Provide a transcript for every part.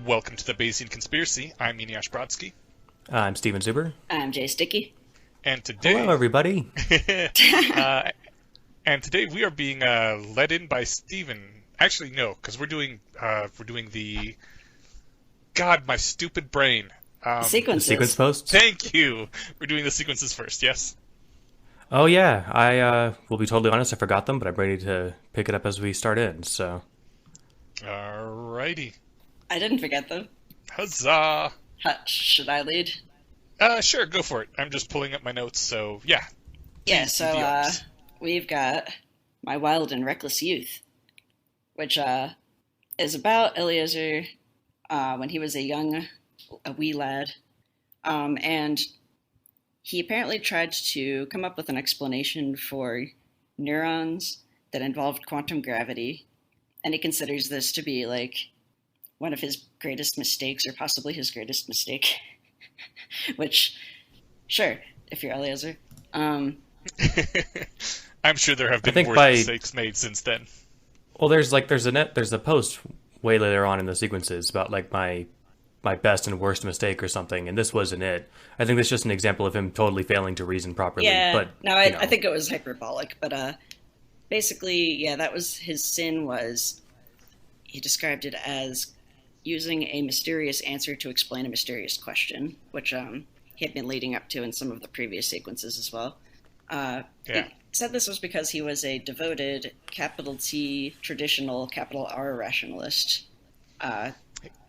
Welcome to the Bayesian Conspiracy. I'm Eneasz Brodsky, I'm Steven Zuber. I'm Jay Sticky. and Hello, today, everybody. uh, we are being led in by Steven. Actually, no, because we're doing the my stupid brain. The sequence Sequences. post. Thank you. We're doing the sequences first. Yes. Oh yeah, I will be totally honest. I forgot them, but I'm ready to pick it up as we start in. So Alrighty. I didn't forget them. Huzzah! Should I lead? Sure, go for it. I'm just pulling up my notes. So yeah, Yeah, please do so the honors. we've got My Wild and Reckless Youth, which is about Eliezer when he was a wee lad. And he apparently tried to come up with an explanation for neurons that involved quantum gravity. And he considers this to be like one of his greatest mistakes, or possibly his greatest mistake. Which, sure, if you're Eliezer. I'm sure there have I been think worse by mistakes made since then. well, there's a post way later on in the sequences about like my best and worst mistake or something, and this wasn't it. I think this is just an example of him totally failing to reason properly. Yeah, But no, you I know, think it was hyperbolic, but basically, yeah, that was his sin. Was he described it as using a mysterious answer to explain a mysterious question, which he had been leading up to in some of the previous sequences as well. He Yeah. said this was because he was a devoted capital T traditional capital R rationalist, uh,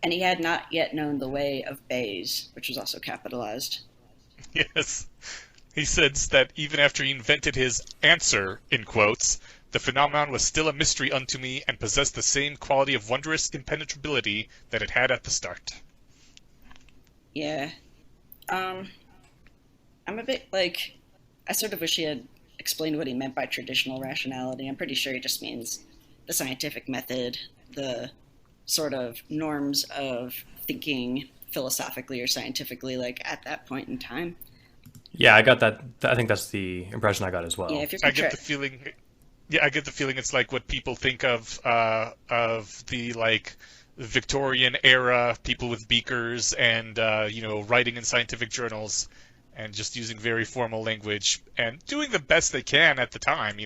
and he had not yet known the way of Bayes, which was also capitalized. Yes. He says that even after he invented his answer, in quotes, the phenomenon was still a mystery unto me and possessed the same quality of wondrous impenetrability that it had at the start. Yeah, um, I'm a bit like, I sort of wish he had explained what he meant by traditional rationality. I'm pretty sure he just means the scientific method, the sort of norms of thinking philosophically or scientifically, like at that point in time. yeah, I got that. I think that's the impression I got as Yeah, well. if you're I get contra- the feeling, yeah, I get the feeling it's like what people think of the like Victorian era people with beakers and writing in scientific journals and just using very formal language and doing the best they can at the time,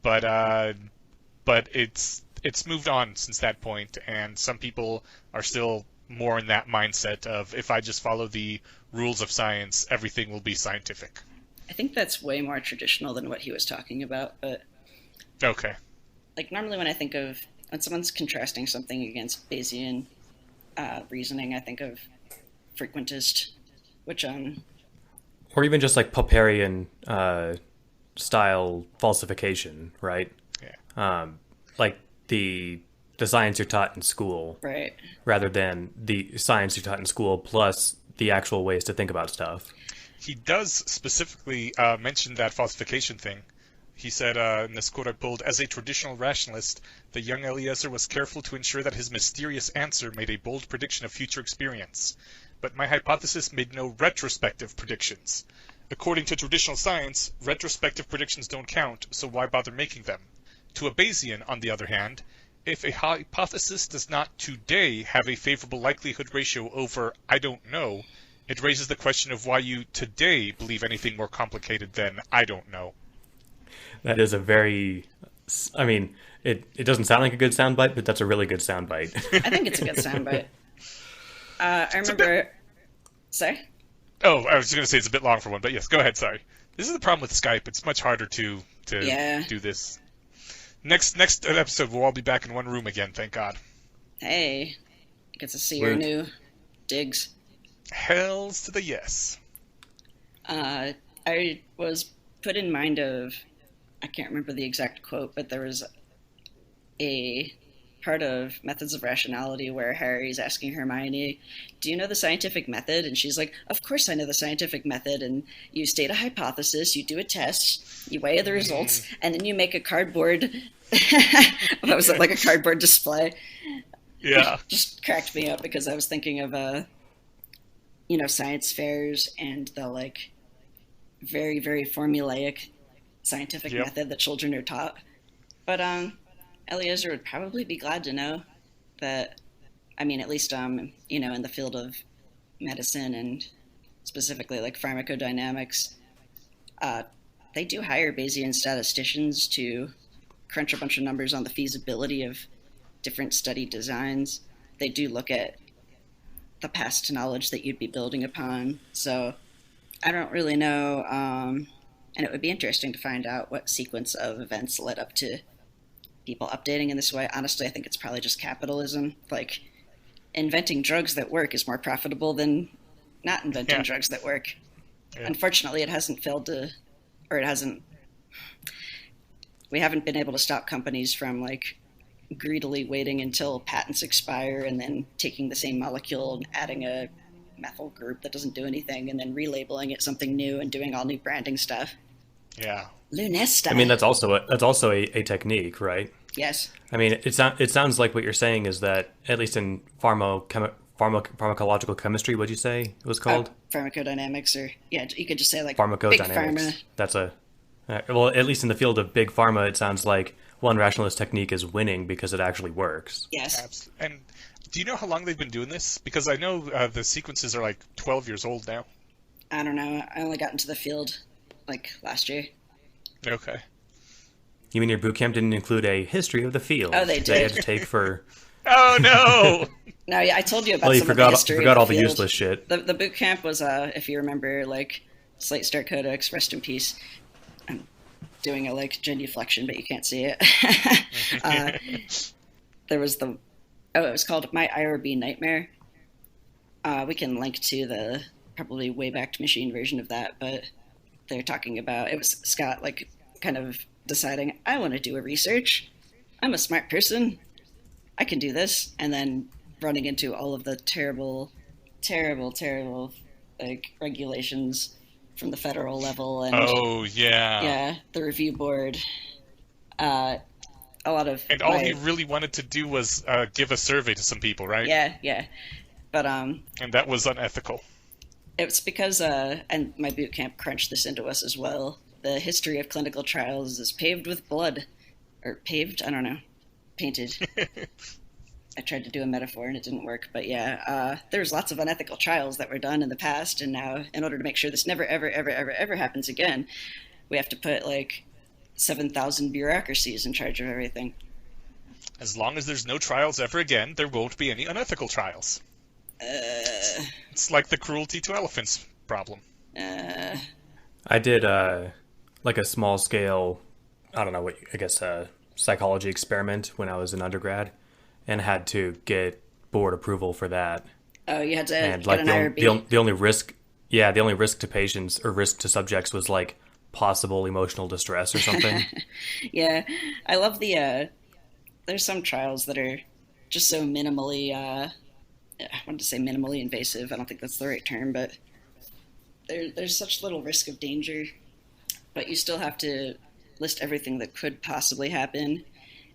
but it's moved on since that point, and some people are still more in that mindset of if I just follow the rules of science, everything will be scientific. I think that's way more traditional than what he was talking about. But Okay. like normally when someone's contrasting something against Bayesian reasoning, I think of frequentist, which Or even just like Popperian style falsification, right? Yeah. Like the science you're taught in school, right. rather than the science you're taught in school plus the actual ways to think about stuff. He does specifically mention that falsification thing. He said, in this quote I pulled, as a traditional rationalist, the young Eliezer was careful to ensure that his mysterious answer made a bold prediction of future experience. But my hypothesis made no retrospective predictions. According to traditional science, retrospective predictions don't count, so why bother making them? To a Bayesian, on the other hand, if a hypothesis does not today have a favorable likelihood ratio over I don't know, it raises the question of why you today believe anything more complicated than I don't know. That is a very, I mean, it doesn't sound like a good soundbite, but that's a really good soundbite. I think it's a good soundbite. I It's a bit. remember. Sorry. Oh, I was going to say it's a bit long for one, but yes, go ahead. Sorry. This is the problem with Skype. It's much harder to Yeah. do this. Next episode, we'll all be back in one room again. Thank God. Hey, get to see your Woot. new digs. Hells to the yes. I was put in mind of, I can't remember the exact quote, but there was a part of Methods of Rationality where Harry's asking Hermione, "Do you know the scientific method?" And she's like, "Of course I know the scientific method. And you state a hypothesis, you do a test, you weigh the results, and then you make a cardboard." What was it, like a cardboard display? Yeah. Just cracked me up because I was thinking of science fairs and the like very very formulaic scientific Yep. method that children are taught. But Eliezer would probably be glad to know that I mean, at least in the field of medicine and specifically like pharmacodynamics, uh, they do hire Bayesian statisticians to crunch a bunch of numbers on the feasibility of different study designs. They do look at the past knowledge that you'd be building upon. So I don't really know. And it would be interesting to find out what sequence of events led up to people updating in this way. Honestly, I think it's probably just capitalism. Like, inventing drugs that work is more profitable than not inventing drugs that work. Yeah. Unfortunately, it hasn't failed to, or it hasn't, we haven't been able to stop companies from like greedily waiting until patents expire and then taking the same molecule and adding a methyl group that doesn't do anything and then relabeling it something new and doing all new branding stuff. Yeah. Lunesta. I mean, that's also a technique, right? Yes. I mean, it sounds like what you're saying is that, at least in pharmacological chemistry, what'd you say it was called? Pharmacodynamics, or you could just say like Pharmacodynamics. Big pharma. That's well, at least in the field of big pharma, it sounds like one rationalist technique is winning because it actually works. Yes. And do you know how long they've been doing this? Because I know the sequences are like 12 years old now. I don't know. I only got into the field like last year. Okay. You mean your boot camp didn't include a history of the field? Oh, they They had did. to take for. Oh no! No, yeah, I told you about Well, you some of the forgot history all of the the field. useless shit. The boot camp was, if you remember, like Slate Star Codex, rest in peace. I'm doing a like genuflection, but you can't see it. There was it was called My IRB Nightmare. We can link to the probably Wayback Machine version of that, but they're talking about, it was Scott like kind of deciding, I want to do a research. I'm a smart person. I can do this. And then running into all of the terrible like regulations from the federal level and Oh yeah. the review board. A lot of And all he really wanted to do was give a survey to some people, right? yeah. But And that was unethical. it's because and my boot camp crunched this into us as well. The history of clinical trials is paved with blood, or paved, I don't know, painted. I tried to do a metaphor and it didn't work, but yeah, there's lots of unethical trials that were done in the past, and now in order to make sure this never ever happens again, we have to put like 7,000 bureaucracies in charge of everything. As long as there's no trials ever again, there won't be any unethical trials. It's like the cruelty to elephants problem. I did like a small scale, I don't know what, I guess psychology experiment when I was an undergrad, and had to get board approval for that. Oh, you had to And get like an IRB? the only risk, the only risk to patients or risk to subjects was like possible emotional distress or something. Yeah, I love there's some trials that are just so minimally, I wanted to say minimally invasive. I don't think that's the right term, but there's such little risk of danger, but you still have to list everything that could possibly happen.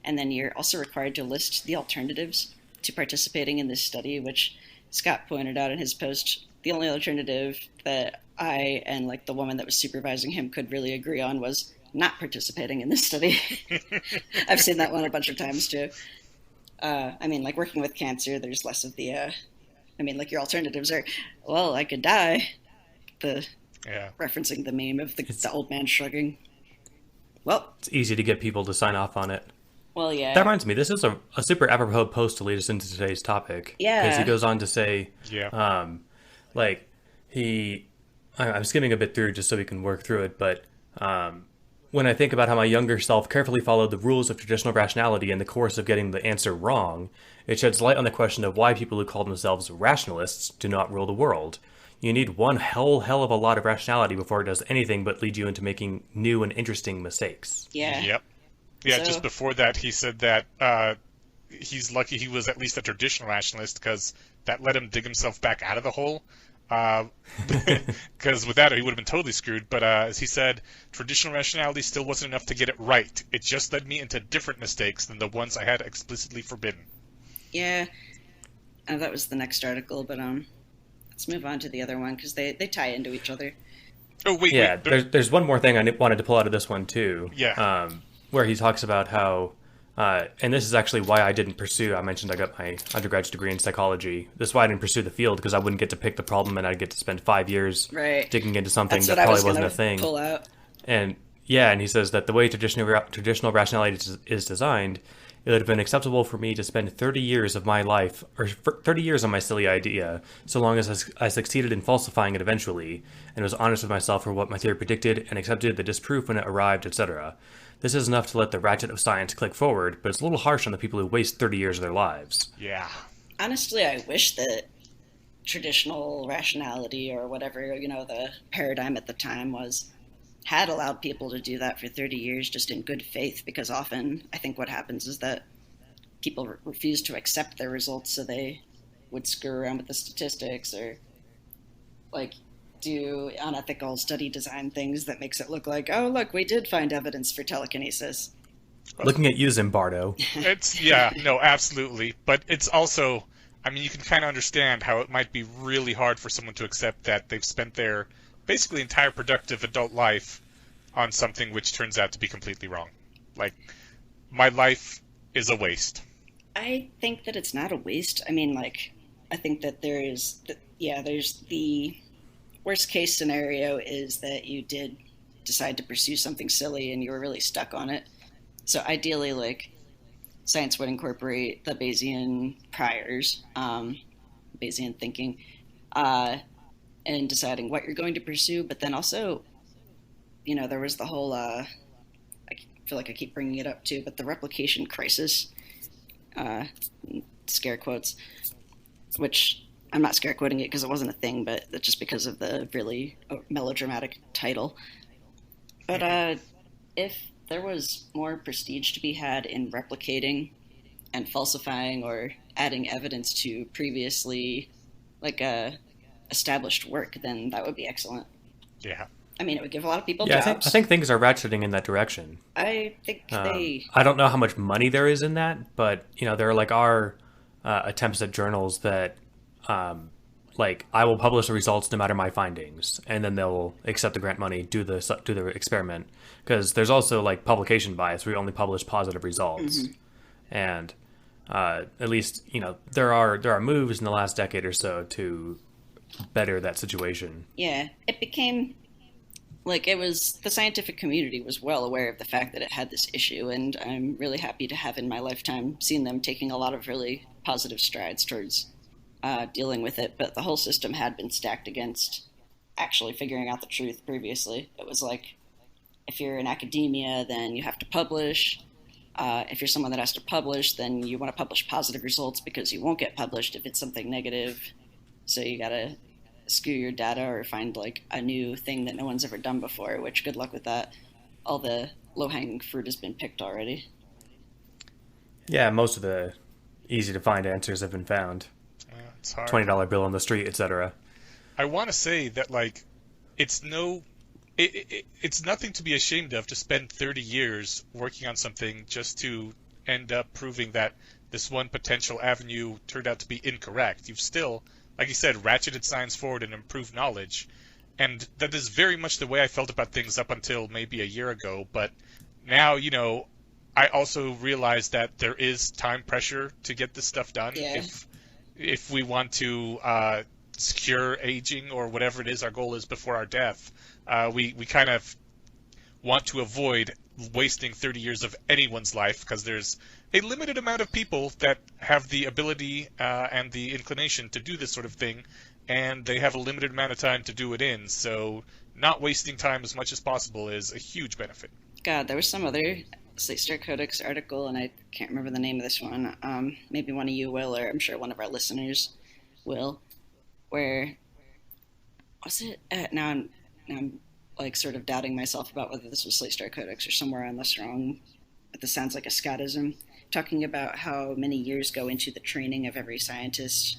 And then you're also required to list the alternatives to participating in this study, which Scott pointed out in his post. The only alternative that I and like the woman that was supervising him could really agree on was not participating in this study. I've seen that one a bunch of times too. I mean, like working with cancer, there's less of the, like your alternatives are, well, I could die. Referencing the meme of the old man shrugging. Well, It's easy to get people to sign off on it. well, yeah. That reminds me, this is a super apropos post to lead us into today's topic. Yeah. Because he goes on to say, Yeah. I'm skimming a bit through just so we can work through it, but when I think about how my younger self carefully followed the rules of traditional rationality in the course of getting the answer wrong, it sheds light on the question of why people who call themselves rationalists do not rule the world. You need one hell of a lot of rationality before it does anything but lead you into making new and interesting mistakes. Yeah. Yep. Yeah, So- just before that, he said that he's lucky he was at least a traditional rationalist because that let him dig himself back out of the hole. Because without it, he would have been totally screwed. But as he said, traditional rationality still wasn't enough to get it right. It just led me into different mistakes than the ones I had explicitly forbidden. Yeah. That was the next article, but let's move on to the other one because they tie into each other. Oh, wait, Yeah, wait. there's one more thing I wanted to pull out of this one, too. Yeah. Where he talks about how And this is actually why I didn't pursue. I mentioned I got my undergraduate degree in psychology. This is why I didn't pursue the field, because I wouldn't get to pick the problem, and I'd get to spend 5 years Right. digging into something That's that what I probably was wasn't a gonna thing. pull out. And yeah, and he says that the way traditional rationality is designed, it would have been acceptable for me to spend 30 years of my life, or 30 years on my silly idea, so long as I succeeded in falsifying it eventually, and was honest with myself for what my theory predicted, and accepted the disproof when it arrived, etc. This is enough to let the ratchet of science click forward, but it's a little harsh on the people who waste 30 years of their lives. Yeah. Honestly, I wish that traditional rationality or whatever, the paradigm at the time was, had allowed people to do that for 30 years just in good faith, because often I think what happens is that people refuse to accept their results, so they would screw around with the statistics or like do unethical study design things that makes it look like, oh look, we did find evidence for telekinesis. Looking at you, Zimbardo. Yeah, no, absolutely. But it's also, I mean, you can kind of understand how it might be really hard for someone to accept that they've spent their basically entire productive adult life on something which turns out to be completely wrong. Like, my life is a waste. I think that it's not a waste. I mean, like, I think that there's the worst case scenario is that you did decide to pursue something silly and you were really stuck on it. So ideally, like, science would incorporate the Bayesian priors, Bayesian thinking, in deciding what you're going to pursue. But then also, there was the whole, I feel like I keep bringing it up too, but the replication crisis, scare quotes, which I'm not scare quoting it because it wasn't a thing, but that's just because of the really melodramatic title. But if there was more prestige to be had in replicating and falsifying or adding evidence to previously established work, then that would be excellent. Yeah. I mean, it would give a lot of people Yeah, jobs. I think things are ratcheting in that direction. I think I don't know how much money there is in that, but there are attempts at journals that I will publish the results no matter my findings, and then they'll accept the grant money, do the experiment, because there's also publication bias where you only publish positive results, and at least there are moves in the last decade or so to better that situation. Yeah, it became it was, the scientific community was well aware of the fact that it had this issue, and I'm really happy to have in my lifetime seen them taking a lot of really positive strides towards dealing with it. But the whole system had been stacked against actually figuring out the truth previously. It was like, if you're in academia, then you have to publish. If you're someone that has to publish, then you want to publish positive results because you won't get published if it's something negative. So you gotta skew your data or find a new thing that no one's ever done before, which good luck with that. All the low-hanging fruit has been picked already. Yeah, most of the easy to find answers have been found. Yeah, it's hard. $20 bill on the street, etc. I want to say that it's it's nothing to be ashamed of to spend 30 years working on something just to end up proving that this one potential avenue turned out to be incorrect. You've still, like you said, ratcheted science forward and improved knowledge. And that is very much the way I felt about things up until maybe a year ago. But now, I also realize that there is time pressure to get this stuff done. Yeah. If we want to secure aging or whatever it is our goal is before our death, we kind of want to avoid wasting 30 years of anyone's life, because there's a limited amount of people that have the ability and the inclination to do this sort of thing, and they have a limited amount of time to do it in. So not wasting time as much as possible is a huge benefit. God, there was some other Slate Star Codex article, and I can't remember the name of this one. Maybe one of you will, or I'm sure one of our listeners will. Where was it? Now I'm sort of doubting myself about whether this was Slate Star Codex or somewhere on this wrong. But this sounds like a Scottism, talking about how many years go into the training of every scientist,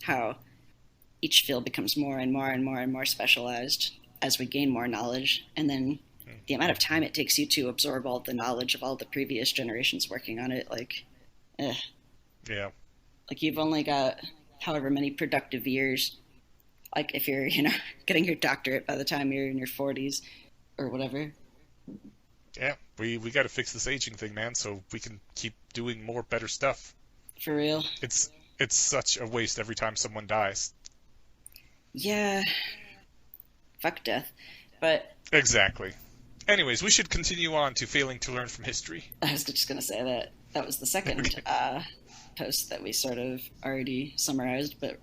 how each field becomes more and more and more and more specialized as we gain more knowledge, and then the amount of time it takes you to absorb all the knowledge of all the previous generations working on it, Yeah. You've only got however many productive years. If you're, getting your doctorate by the time you're in your 40s or whatever. Yeah, we got to fix this aging thing, man, so we can keep doing more better stuff. For real. It's it's such a waste every time someone dies. Yeah, fuck death. But Exactly. Anyways, we should continue on to failing to learn from history. I was just going to say that that was the second post that we sort of already summarized, but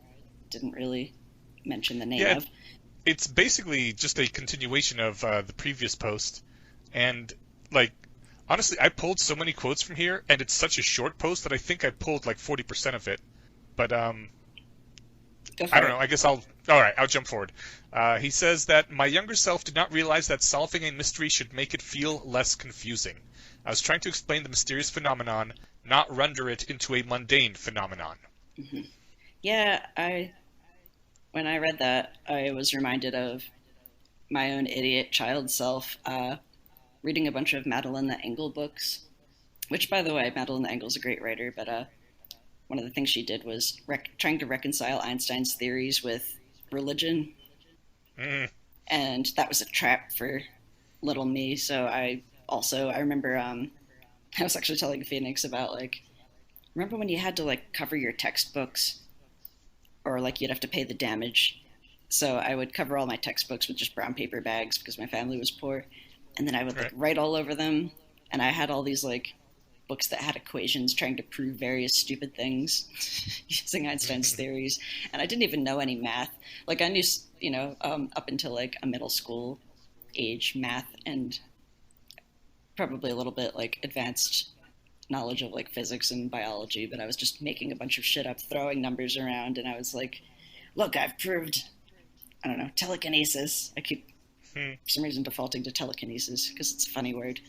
didn't really mention the name Yeah, of. it's basically just a continuation of the previous post, and like honestly, I pulled so many quotes from here, and it's such a short post that I think I pulled like 40% of it. But Go for I don't it. know. I guess All right, I'll jump forward. He says that my younger self did not realize that solving a mystery should make it feel less confusing. I was trying to explain the mysterious phenomenon, not render it into a mundane phenomenon. Yeah, when I read that, I was reminded of my own idiot child self reading a bunch of Madeline the Engle books. Which, by the way, Madeline the Engle's a great writer, but one of the things she did was trying to reconcile Einstein's theories with religion, Mm, and that was a trap for little me. So I remember I was actually telling Phoenix about like remember when you had to like cover your textbooks or like you'd have to pay the damage. So I would cover all my textbooks with just brown paper bags because my family was poor, and then I would like right. write all over them. And I had all these like books that had equations trying to prove various stupid things using Einstein's theories, and I didn't even know any math. Like I knew, up until like a middle school age math and probably a little bit like advanced knowledge of like physics and biology, but I was just making a bunch of shit up, throwing numbers around, and I was like, "Look, I've proved, I don't know, telekinesis." I keep Hmm. for some reason defaulting to telekinesis because it's a funny word.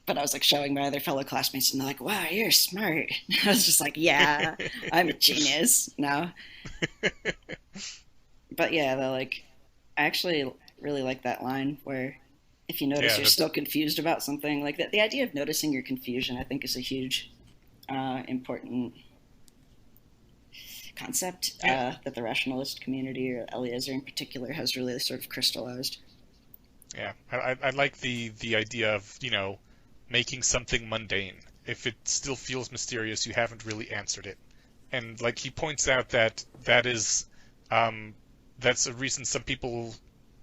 But I was like showing my other fellow classmates, and they're like, "Wow, you're smart." I was just like, "Yeah, I'm a genius now." But yeah, they're like, I actually really like that line where if you notice Yeah, you're still confused about something, like that, the idea of noticing your confusion, I think, is a huge, important concept yeah, that the rationalist community, or Eliezer in particular, has really sort of crystallized. yeah. I like the idea of, making something mundane. If it still feels mysterious, you haven't really answered it. And like he points out um, that's a reason some people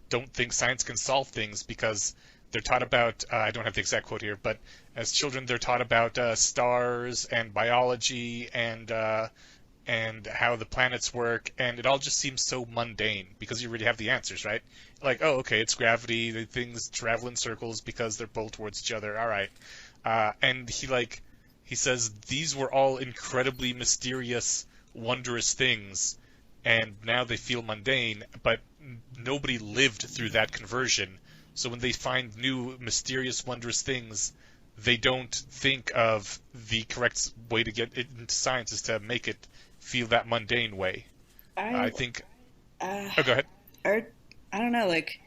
don't think science can solve things because they're taught about I don't have the exact quote here, but as children they're taught about stars and biology and how the planets work, and it all just seems so mundane because you already have the answers, right? Like, oh, okay, it's gravity. The things travel in circles because they're pulled towards each other. All right, and he says these were all incredibly mysterious, wondrous things, and now they feel mundane, but nobody lived through that conversion. So when they find new, mysterious, wondrous things, they don't think of the correct way to get it into science is to make it feel that mundane way. I, I think. uh, Oh, go ahead. our, I don't know, like,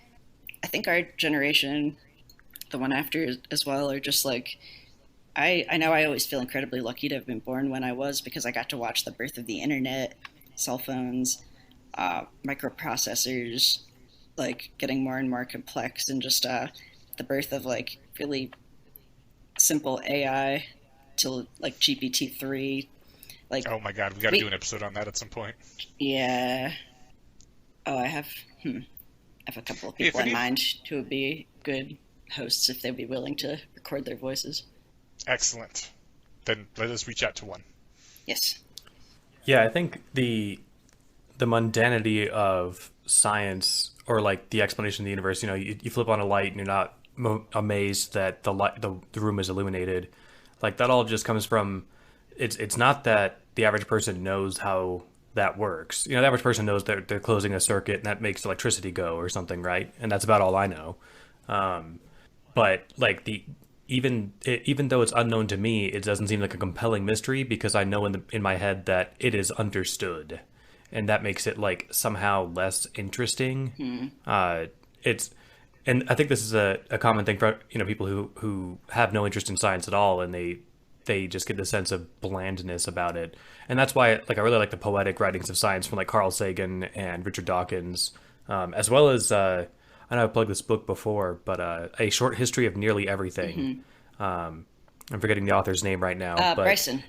I think our generation, the one after as well, are just like, I know I always feel incredibly lucky to have been born when I was because I got to watch the birth of the internet, cell phones, microprocessors, like getting more and more complex, and just the birth of like really simple AI to like GPT-3. Like, Oh my God, we got to do we, an episode on that at some point. yeah. Oh, I have a couple of Hey, if people in any, mind who would be good hosts if they'd be willing to record their voices. excellent. Then let us reach out to one. Yes. Yeah, I think the mundanity of science or like the explanation of the universe, you flip on a light and you're not amazed that the room is illuminated. Like that all just comes from it's not that the average person knows how that works. The average person knows they're closing a circuit and that makes electricity go or something, right? And that's about all I know. But like even though it's unknown to me, it doesn't seem like a compelling mystery because I know in my head that it is understood, and that makes it like somehow less interesting. It's and I think this is a common thing for people who have no interest in science at all, and they just get the sense of blandness about it, and that's why like I really like the poetic writings of science from like Carl Sagan and Richard Dawkins, as well as I know I've plugged this book before, but A Short History of Nearly Everything. Mm-hmm. I'm forgetting the author's name right now, but Bryson.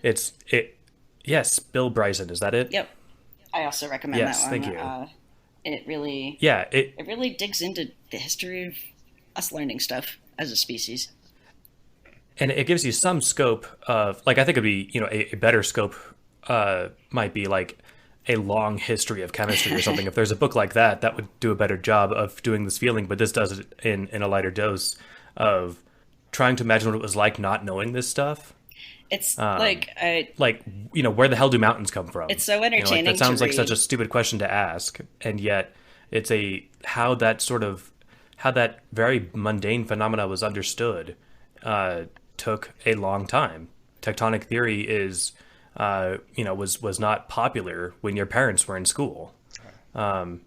Yes, Bill Bryson. Is that it? Yep. I also recommend that Yes, one. thank you. It really, Yeah, it really digs into the history of us learning stuff as a species. and it gives you some scope of, like, I think it'd be, a better scope might be like a long history of chemistry or something. If there's a book like that, that would do a better job of doing this feeling, but this does it in a lighter dose of trying to imagine what it was like not knowing this stuff. It's Like, where the hell do mountains come from? it's so entertaining. That sounds to like read. such a stupid question to ask, and yet it's how that very mundane phenomena was understood took a long time. Tectonic theory was not popular when your parents were in school. I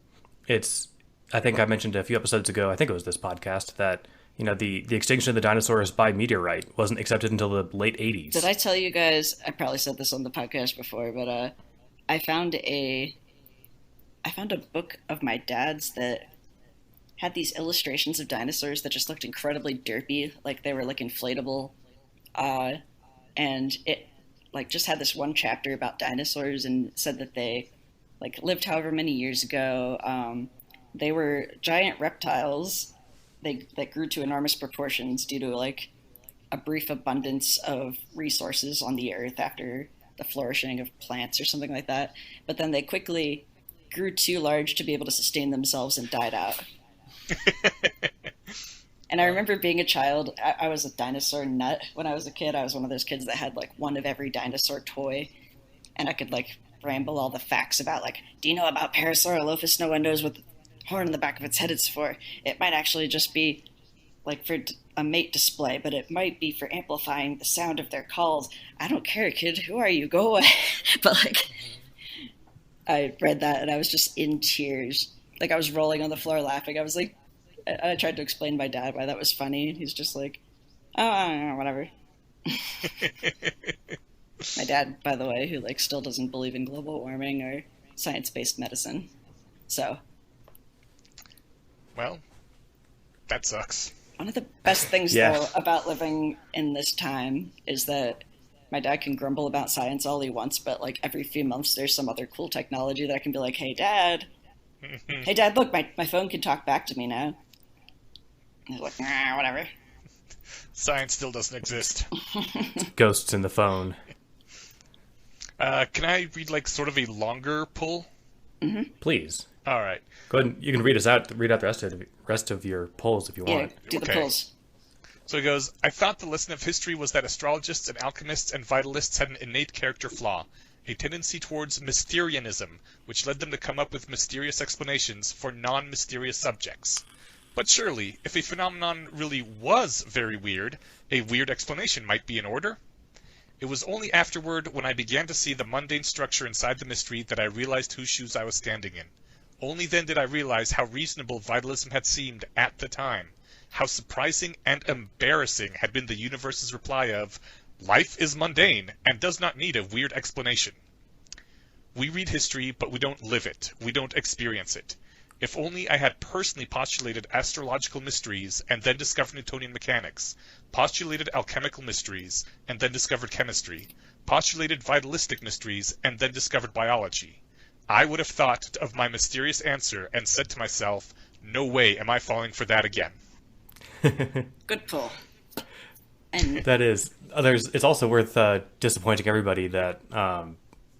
think I mentioned a few episodes ago, I think it was this podcast, that the extinction of the dinosaurs by meteorite wasn't accepted until the late 80s. Did I tell you guys? I probably said this on the podcast before, but I found a book of my dad's that had these illustrations of dinosaurs that just looked incredibly derpy, like they were like inflatable, and it like just had this one chapter about dinosaurs and said that they like lived however many years ago. They were giant reptiles that grew to enormous proportions due to like a brief abundance of resources on the earth after the flourishing of plants or something like that. But then they quickly grew too large to be able to sustain themselves and died out. And I remember being a child, I was a dinosaur nut when I was a kid. I was one of those kids that had like one of every dinosaur toy. And I could like ramble all the facts about like, do you know about Parasaurolophus noendos with horn in the back of its head it's for? It might actually just be like for a mate display, but it might be for amplifying the sound of their calls. I don't care, kid. Who are you? Go away. But like, I read that and I was just in tears. Like I was rolling on the floor laughing. I was like, I tried to explain to my dad why that was funny, and he's just like, oh, I don't know, whatever. My dad, by the way, who like still doesn't believe in global warming or science-based medicine. So, Well, that sucks. one of the best things, Yeah. though, about living in this time is that my dad can grumble about science all he wants, but like every few months there's some other cool technology that I can be like, hey, Dad, look, my phone can talk back to me now. And he's like, nah, whatever. Science still doesn't exist. Ghosts in the phone. Can I read like sort of a longer pull? Please. All right. Go ahead and you can read out the rest of your polls if you Yeah, want. do the Okay. pulls. So he goes, I thought the lesson of history was that astrologists and alchemists and vitalists had an innate character flaw, a tendency towards Mysterianism, which led them to come up with mysterious explanations for non-mysterious subjects. But surely, if a phenomenon really was very weird, a weird explanation might be in order? It was only afterward, when I began to see the mundane structure inside the mystery, that I realized whose shoes I was standing in. Only then did I realize how reasonable vitalism had seemed at the time. How surprising and embarrassing had been the universe's reply of, life is mundane and does not need a weird explanation. We read history, but we don't live it. We don't experience it. If only I had personally postulated astrological mysteries and then discovered Newtonian mechanics, postulated alchemical mysteries and then discovered chemistry, postulated vitalistic mysteries and then discovered biology, I would have thought of my mysterious answer and said to myself, no way am I falling for that again. Good pull. And That is. It's also worth disappointing everybody that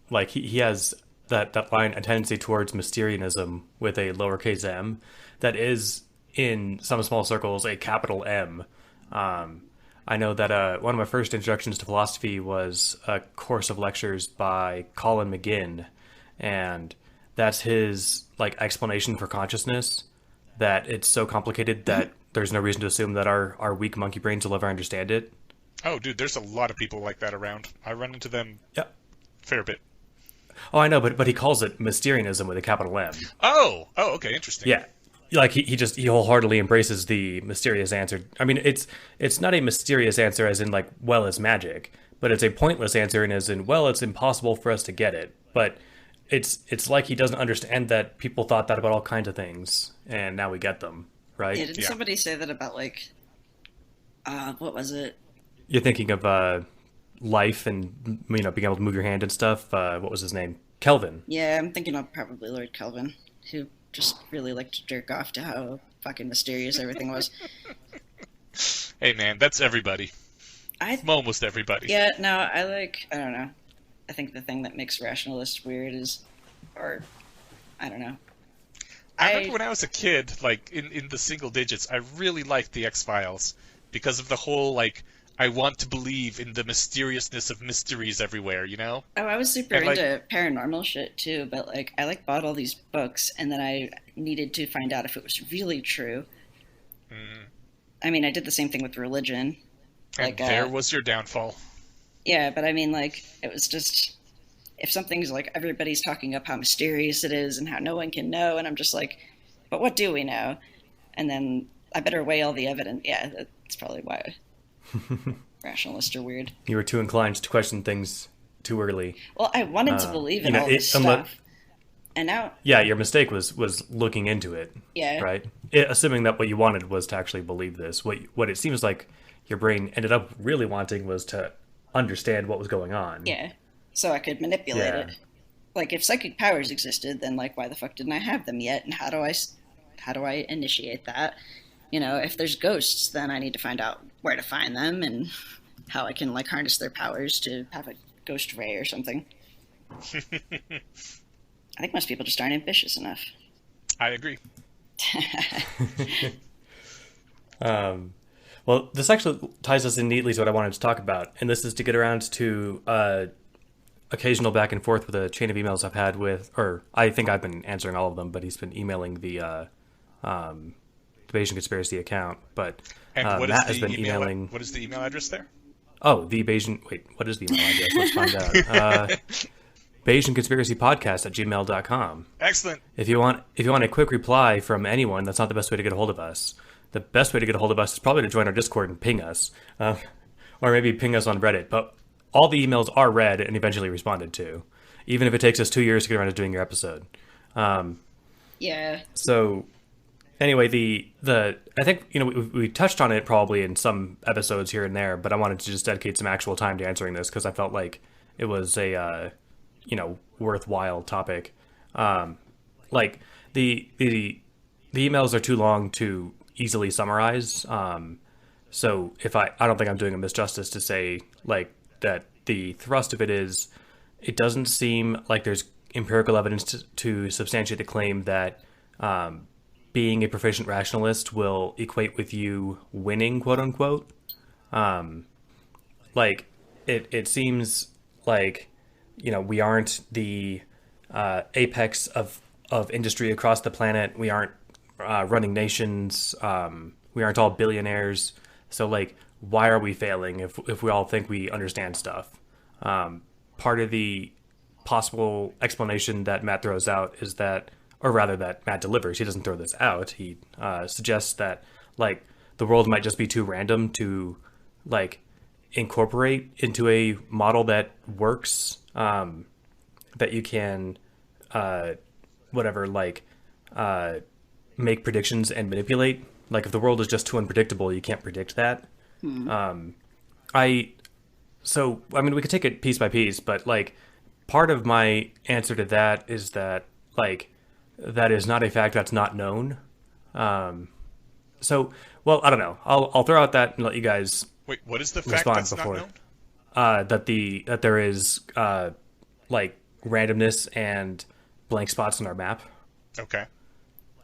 like he has that line, a tendency towards Mysterianism with a lowercase m, that is in some small circles a capital M. I know that one of my first introductions to philosophy was a course of lectures by Colin McGinn, and that's his like explanation for consciousness, that it's so complicated that there's no reason to assume that our weak monkey brains will ever understand it. Oh, dude, there's a lot of people like that around. I run into them Yeah. a fair bit. Oh, I know, but he calls it Mysterianism with a capital M. Oh, okay, interesting. Yeah, like he wholeheartedly embraces the mysterious answer. I mean, it's not a mysterious answer as in like, well, it's magic, but it's a pointless answer and as in, well, it's impossible for us to get it. But it's like he doesn't understand that people thought that about all kinds of things, and now we get them. right? Yeah, didn't Yeah. somebody say that about like what was it? You're thinking of life and being able to move your hand and stuff. What was his name? Kelvin. Yeah, I'm thinking of probably Lord Kelvin, who just really liked to jerk off to how fucking mysterious everything was. Hey man, that's everybody. I Almost everybody. Yeah, no, I don't know. I think the thing that makes rationalists weird is, or I don't know. I remember when I was a kid, like in the single digits, I really liked the X-Files because of the whole like I want to believe in the mysteriousness of mysteries everywhere, you know? Oh, I was super And like, into paranormal shit too, but like I like bought all these books and then I needed to find out if it was really true. mm, I mean, I did the same thing with religion. and Like there was your downfall. yeah, but I mean like it was just if something's like everybody's talking up how mysterious it is and how no one can know and I'm just like, but what do we know? And then I better weigh all the evidence. Yeah, that's probably why rationalists are weird. You were too inclined to question things too early. Well, I wanted to believe in all this Unless, stuff. And now, yeah, your mistake was looking into it, yeah, right? Assuming that what you wanted was to actually believe this. What it seems like your brain ended up really wanting was to understand what was going on. yeah. So I could manipulate Yeah. it. Like, if psychic powers existed, then, like, why the fuck didn't I have them yet? And how do I initiate that? You know, if there's ghosts, then I need to find out where to find them and how I can, like, harness their powers to have a ghost ray or something. I think most people just aren't ambitious enough. I agree. Well, this actually ties us in neatly to what I wanted to talk about, and this is to get around to occasional back and forth with a chain of emails I've had with, or I think I've been answering all of them, but he's been emailing the Bayesian Conspiracy account. But And what Matt is has the been email? emailing. What is the email address there? Oh, the Bayesian. Wait, what is the email address? Let's find out. Bayesian Conspiracy Podcast at gmail.com. Excellent. If you want a quick reply from anyone, that's not the best way to get a hold of us. The best way to get a hold of us is probably to join our Discord and ping us, or maybe ping us on Reddit. But all the emails are read and eventually responded to, even if it takes us 2 years to get around to doing your episode. Yeah. So anyway, the I think we touched on it probably in some episodes here and there, but I wanted to just dedicate some actual time to answering this because I felt like it was a worthwhile topic. Like the emails are too long to easily summarize. So if I don't think I'm doing a misjustice to say like that the thrust of it is, it doesn't seem like there's empirical evidence to substantiate the claim that being a proficient rationalist will equate with you winning, quote unquote. Like it seems like we aren't the apex of industry across the planet. We aren't running nations. We aren't all billionaires. So like, why are we failing if we all think we understand stuff? Part of the possible explanation that Matt throws out is that, or rather that Matt delivers, he doesn't throw this out. He suggests that like the world might just be too random to like incorporate into a model that works, that you can make predictions and manipulate. Like if the world is just too unpredictable, you can't predict that. We could take it piece by piece, but like part of my answer to that is that like that is not a fact that's not known. Well, I don't know. I'll throw out that and let you guys Wait, what is the fact respond that's before. not known? That there is like randomness and blank spots on our map. Okay.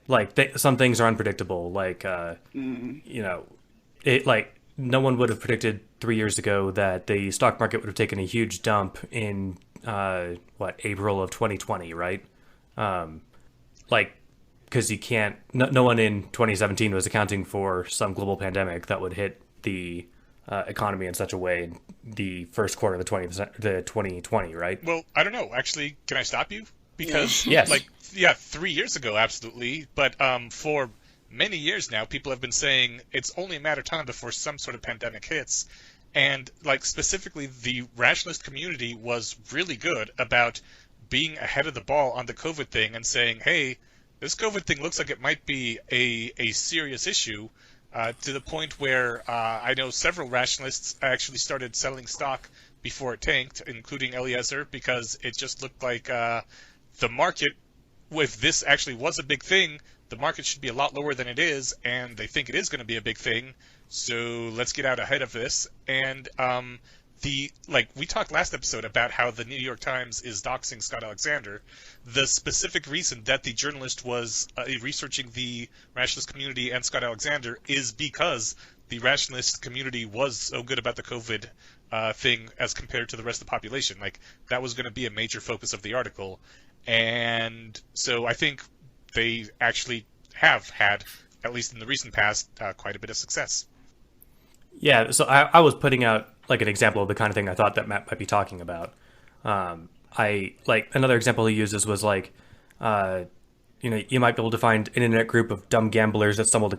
Like some things are unpredictable. Like it like no one would have predicted 3 years ago that the stock market would have taken a huge dump in April of 2020, right? Like because you can't. No one in 2017 was accounting for some global pandemic that would hit the economy in such a way in the first quarter of the 2020, right? Well, I don't know. Actually, can I stop you? Because, Yes. 3 years ago, absolutely. But for many years now, people have been saying it's only a matter of time before some sort of pandemic hits. And, like, specifically, the rationalist community was really good about being ahead of the ball on the COVID thing and saying, hey, this COVID thing looks like it might be a serious issue, to the point where I know several rationalists actually started selling stock before it tanked, including Eliezer, because it just looked like the market, if this actually was a big thing, the market should be a lot lower than it is, and they think it is going to be a big thing. So let's get out ahead of this. And we talked last episode about how the New York Times is doxing Scott Alexander. The specific reason that the journalist was researching the rationalist community and Scott Alexander is because the rationalist community was so good about the COVID thing as compared to the rest of the population. Like, that was going to be a major focus of the article. And so I think they actually have had, at least in the recent past, quite a bit of success. Yeah, so I was putting out like an example of the kind of thing I thought that Matt might be talking about. I like another example he uses was like, you might be able to find an internet group of dumb gamblers that stumbled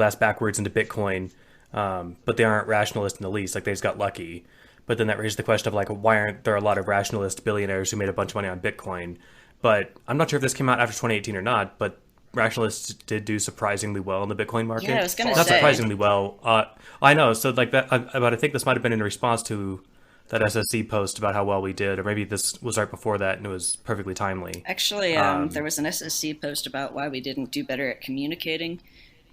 ass backwards into Bitcoin, but they aren't rationalist in the least. Like, they just got lucky. But then that raises the question of like, why aren't there a lot of rationalist billionaires who made a bunch of money on Bitcoin? But I'm not sure if this came out after 2018 or not, but rationalists did do surprisingly well in the Bitcoin market. Yeah, I was going to Not say. surprisingly well. I know. So like that, but I think this might have been in response to that SSC post about how well we did, or maybe this was right before that and it was perfectly timely. Actually, there was an SSC post about why we didn't do better at communicating.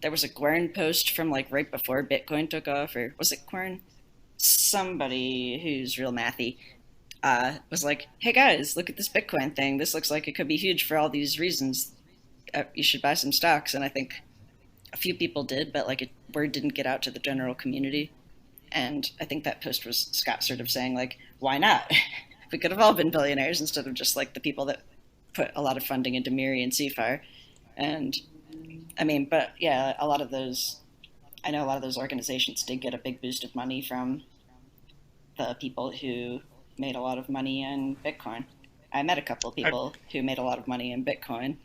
There was a Quern post from like right before Bitcoin took off, or was it Quern? Somebody who's real mathy was like, "Hey guys, look at this Bitcoin thing. This looks like it could be huge for all these reasons. You should buy some stocks." And I think a few people did, but like word didn't get out to the general community. And I think that post was Scott sort of saying like, "Why not? We could have all been billionaires instead of just like the people that put a lot of funding into Miri and Seafire." And I mean, but yeah, I know a lot of those organizations did get a big boost of money from the people who made a lot of money in Bitcoin. I met a couple of people who made a lot of money in Bitcoin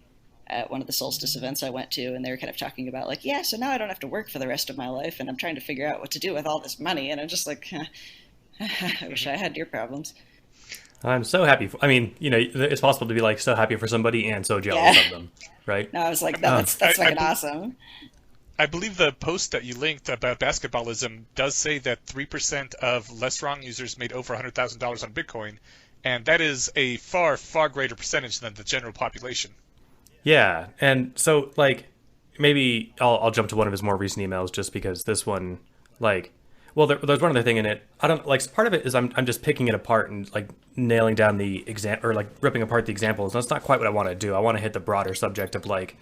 at one of the Solstice events I went to, and they were kind of talking about like, yeah, so now I don't have to work for the rest of my life, and I'm trying to figure out what to do with all this money, and I'm just like, I wish I had your problems. I'm so happy. It's possible to be like so happy for somebody and so jealous of them, right? No, I was like, no, that's fucking awesome. I believe the post that you linked about basketballism does say that 3% of less wrong users made over $100,000 on Bitcoin, and that is a far, far greater percentage than the general population. Yeah, and so like maybe I'll jump to one of his more recent emails just because this one, like, well, there's one other thing in it. I don't like, part of it is I'm just picking it apart and like nailing down the or like ripping apart the examples. That's not quite what I want to do. I want to hit the broader subject of like,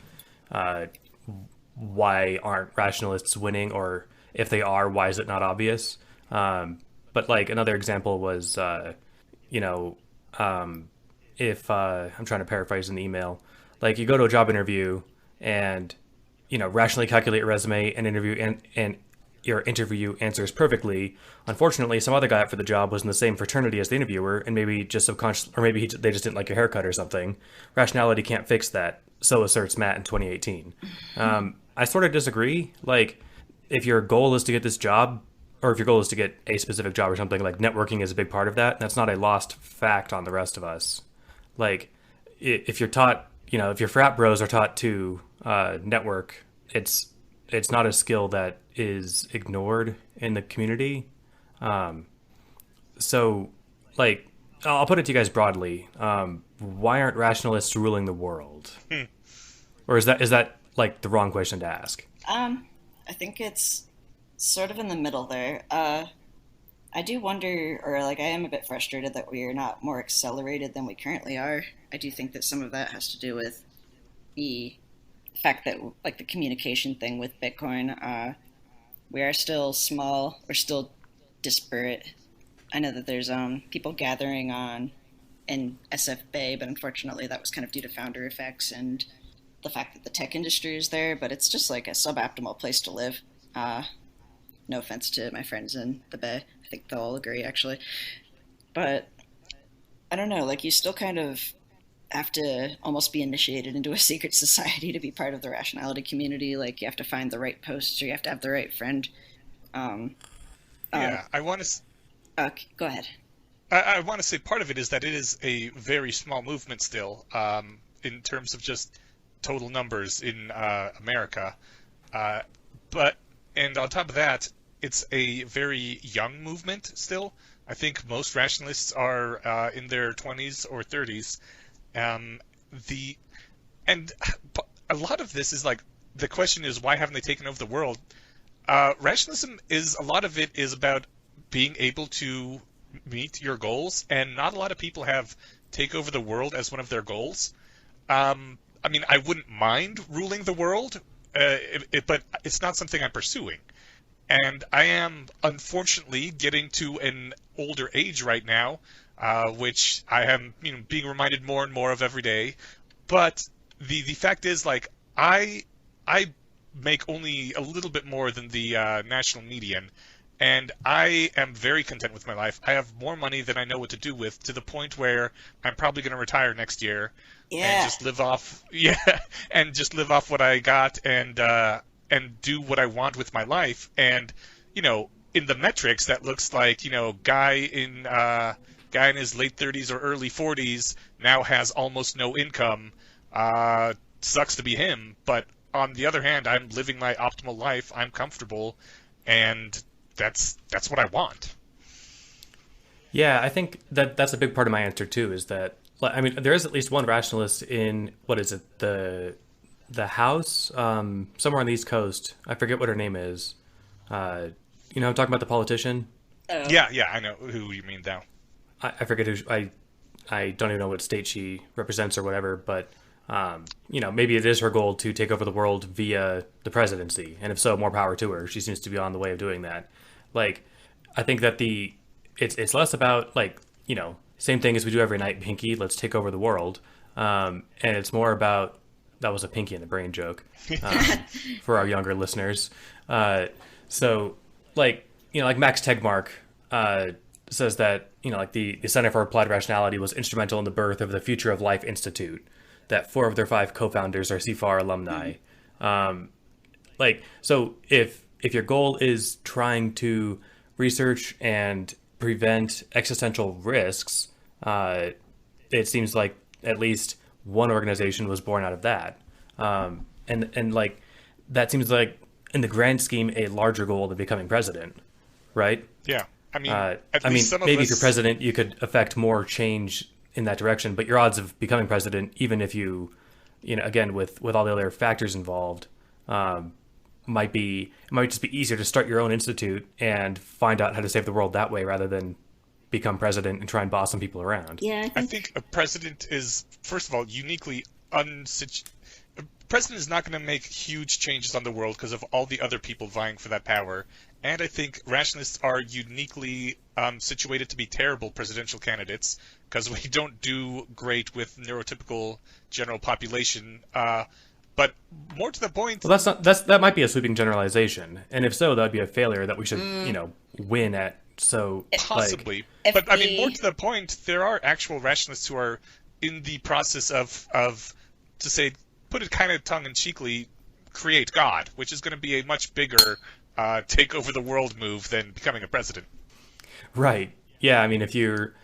why aren't rationalists winning, or if they are, why is it not obvious? But like another example was, if I'm trying to paraphrase in the email, like you go to a job interview and rationally calculate your resume and your interview answers perfectly. Unfortunately, some other guy up for the job was in the same fraternity as the interviewer, and maybe just subconscious, or maybe they just didn't like your haircut or something. Rationality can't fix that, so asserts Matt in 2018. I sort of disagree. Like, if your goal is to get this job, or if your goal is to get a specific job or something, like networking is a big part of that. That's not a lost fact on the rest of us. Like, if you're taught, if your frat bros are taught to network, it's not a skill that is ignored in the community. So, like, I'll put it to you guys broadly. Why aren't rationalists ruling the world? Or is that like the wrong question to ask? I think it's sort of in the middle there. I do wonder, or like I am a bit frustrated that we are not more accelerated than we currently are. I do think that some of that has to do with the fact that like the communication thing with Bitcoin, we are still small, we're still disparate. I know that there's people gathering on in SF Bay, but unfortunately that was kind of due to founder effects and the fact that the tech industry is there, but it's just like a suboptimal place to live. No offense to my friends in the Bay. I think they'll all agree, actually. But I don't know, like you still kind of have to almost be initiated into a secret society to be part of the Rationality community. Like you have to find the right posts, or you have to have the right friend. I want to... Go ahead. I want to say part of it is that it is a very small movement still, in terms of just total numbers in America. Uh, but and on top of that, it's a very young movement still. I think most rationalists are in their 20s or 30s. Um, the and a lot of this is like the question is why haven't they taken over the world? Rationalism is a lot of it is about being able to meet your goals, and not a lot of people have take over the world as one of their goals. I mean, I wouldn't mind ruling the world, but it's not something I'm pursuing. And I am unfortunately getting to an older age right now, which I am, being reminded more and more of every day. But the fact is, like, I make only a little bit more than the national median, and I am very content with my life. I have more money than I know what to do with, to the point where I'm probably going to retire next year and Yeah. just live off, yeah, and just live off what I got and do what I want with my life. And in the metrics, that looks like guy in his late 30s or early 40s now has almost no income. Sucks to be him, but on the other hand, I'm living my optimal life. I'm comfortable, and that's what I want. Yeah, I think that's a big part of my answer too. Is that, I mean, there is at least one rationalist in, what is it, the House, somewhere on the East Coast. I forget what her name is. I'm talking about the politician. Oh. Yeah, I know who you mean now. I forget who I don't even know what state she represents or whatever, but maybe it is her goal to take over the world via the presidency, and if so, more power to her. She seems to be on the way of doing that. Like, I think that it's less about, like, same thing as we do every night, Pinky, let's take over the world, and it's more about, that was a Pinky in the Brain joke, for our younger listeners. So, like Max Tegmark says that, like the Center for Applied Rationality was instrumental in the birth of the Future of Life Institute, that 4 of their 5 co-founders are CFAR alumni. So if your goal is trying to research and prevent existential risks, it seems like at least one organization was born out of that. And like, that seems like, in the grand scheme, a larger goal than becoming president, right? Yeah, I mean, at least some of maybe us... if you're president, you could affect more change in that direction, but your odds of becoming president, even if you again, with all the other factors involved, might just be easier to start your own institute and find out how to save the world that way, rather than become president and try and boss some people around. Yeah, I think a president is, first of all, uniquely a president is not going to make huge changes on the world because of all the other people vying for that power. And I think rationalists are uniquely situated to be terrible presidential candidates because we don't do great with neurotypical general population. But more to the point... Well, that might be a sweeping generalization, and if so, that would be a failure that we should win at. So possibly, like, but I mean, more to the point, there are actual rationalists who are in the process of to say, put it kind of tongue-in-cheekly, create God, which is going to be a much bigger take over the world move than becoming a president. Right. Yeah. I mean, if your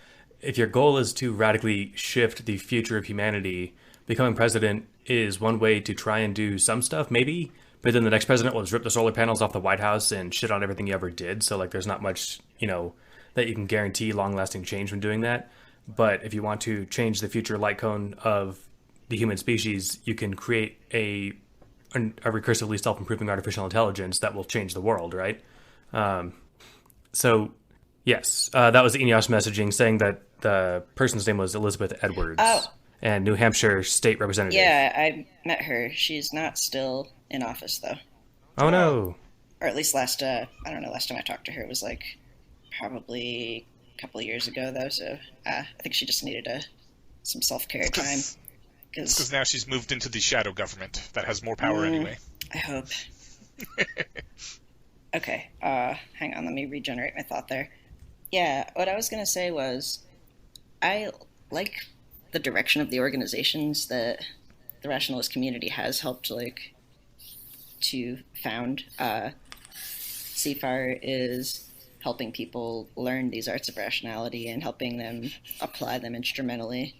goal is to radically shift the future of humanity, becoming president is one way to try and do some stuff, maybe. But then the next president will just rip the solar panels off the White House and shit on everything you ever did. So, like, there's not much, that you can guarantee long-lasting change when doing that. But if you want to change the future light cone of the human species, you can create a recursively self-improving artificial intelligence that will change the world, right? So, yes, that was Ineos messaging saying that the person's name was Elizabeth Edwards. Oh. And New Hampshire state representative. Yeah, I met her. She's not still in office, though. Oh, no. Or at least last time I talked to her, it was like probably a couple of years ago, though. So I think she just needed some self-care time. Because now she's moved into the shadow government that has more power anyway. I hope. Okay, hang on, let me regenerate my thought there. Yeah, what I was going to say was, I like the direction of the organizations that the rationalist community has helped, like, to found. CFAR is helping people learn these arts of rationality and helping them apply them instrumentally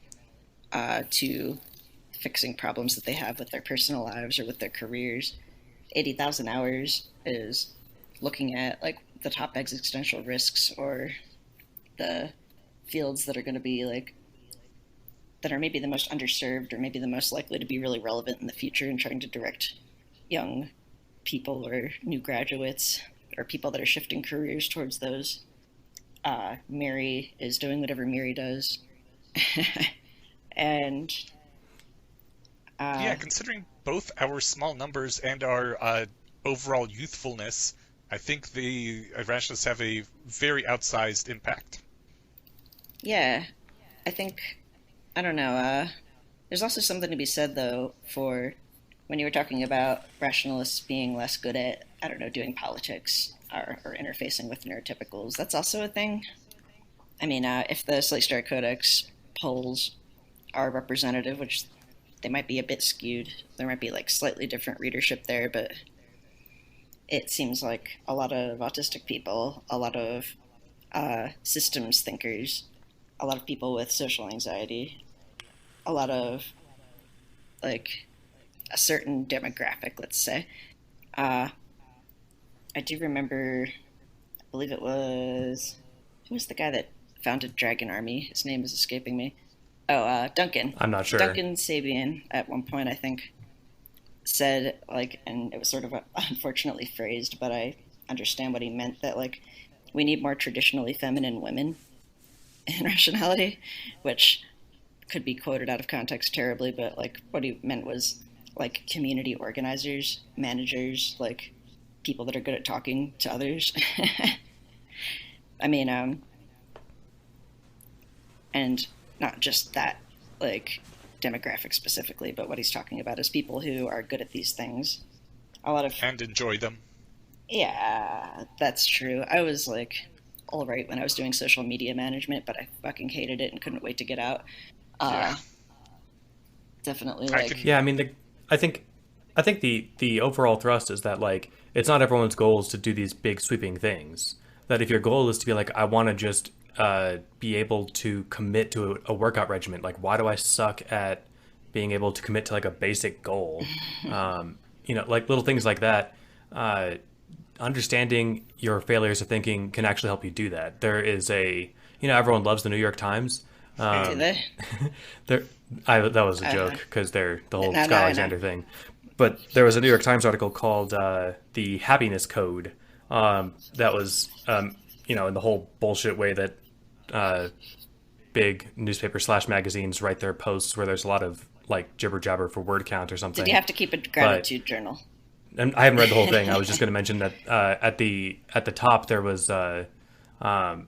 to fixing problems that they have with their personal lives or with their careers. 80,000 hours is looking at like the top existential risks or the fields that are going to be like that are maybe the most underserved or maybe the most likely to be really relevant in the future, and trying to direct young people or new graduates or people that are shifting careers towards those. Mary is doing whatever Mary does. And Yeah, considering both our small numbers and our overall youthfulness, I think the rationalists have a very outsized impact. yeah, I think, I don't know, there's also something to be said, though, for when you were talking about rationalists being less good at, I don't know, doing politics or interfacing with neurotypicals. That's also a thing. I mean, if the Slate Star Codex polls are representative, which they might be a bit skewed, there might be like slightly different readership there, but it seems like a lot of autistic people, a lot of systems thinkers, a lot of people with social anxiety, a lot of like a certain demographic, let's say. I do remember, I believe it was, who was the guy that founded Dragon Army? His name is escaping me. Oh, Duncan. I'm not sure. Duncan Sabian, at one point, I think, said, like, and it was sort of unfortunately phrased, but I understand what he meant, that, like, we need more traditionally feminine women in rationality, which could be quoted out of context terribly, but, like, what he meant was, like, community organizers, managers, like, people that are good at talking to others. I mean, and not just that, like, demographic specifically, but what he's talking about is people who are good at these things. A lot of... And enjoy them. Yeah, that's true. I was, like, all right when I was doing social media management, but I fucking hated it and couldn't wait to get out. Yeah. Definitely, like... Yeah, I mean, I think the overall thrust is that, like, it's not everyone's goal is to do these big sweeping things. That if your goal is to be like, I want to just be able to commit to a workout regimen, like, why do I suck at being able to commit to like a basic goal? Like little things like that. Understanding your failures of thinking can actually help you do that. There is everyone loves the New York Times. Do they? That was a joke because they're the whole No, Scott Alexander thing. But there was a New York Times article called "The Happiness Code" that was, in the whole bullshit way that big newspaper / magazines write their posts, where there's a lot of like jibber jabber for word count or something. Did you have to keep a gratitude journal? And I haven't read the whole thing. I was just going to mention that at the top there was I don't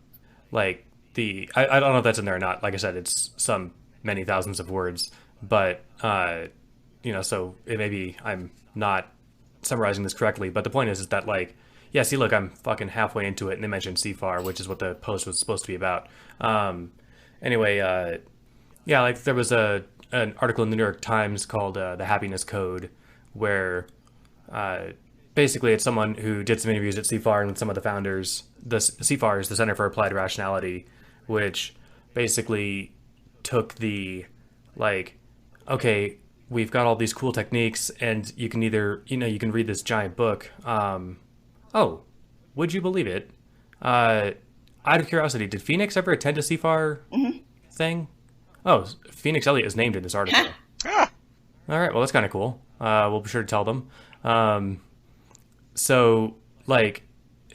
know if that's in there or not. Like I said, it's many thousands of words, but so it maybe I'm not summarizing this correctly. But the point is that, like, yeah, see, look, I'm fucking halfway into it, and they mentioned CFAR, which is what the post was supposed to be about. Like there was an article in the New York Times called "The Happiness Code," where basically it's someone who did some interviews at CFAR and with some of the founders. The CFAR is the Center for Applied Rationality, which basically took the, like, okay, we've got all these cool techniques, and you can either, you can read this giant book. Oh, would you believe it? Out of curiosity, did Phoenix ever attend a CFAR thing? Oh, Phoenix Elliott is named in this article. Ah! All right, well, that's kind of cool. We'll be sure to tell them. So, like,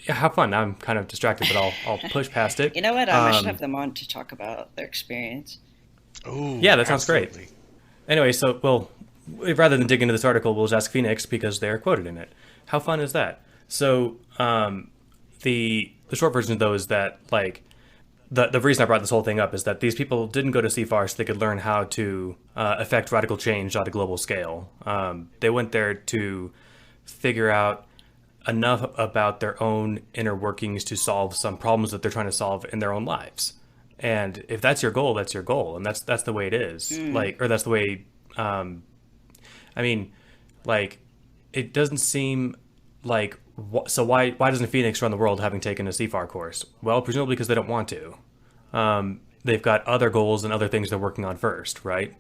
have fun. I'm kind of distracted, but I'll push past it. You know what? I should have them on to talk about their experience. Oh, yeah, that sounds absolutely great. Anyway, so, well, rather than dig into this article, we'll just ask Phoenix because they're quoted in it. How fun is that? So, the short version, though, is that, like, the reason I brought this whole thing up is that these people didn't go to CFAR so they could learn how to affect radical change on a global scale. They went there to figure out enough about their own inner workings to solve some problems that they're trying to solve in their own lives. And if that's your goal, that's your goal, and that's the way it is. Like, or that's the way. It doesn't seem like. So why doesn't Phoenix run the world having taken a CFAR course? Well, presumably because they don't want to. They've got other goals and other things they're working on first, right?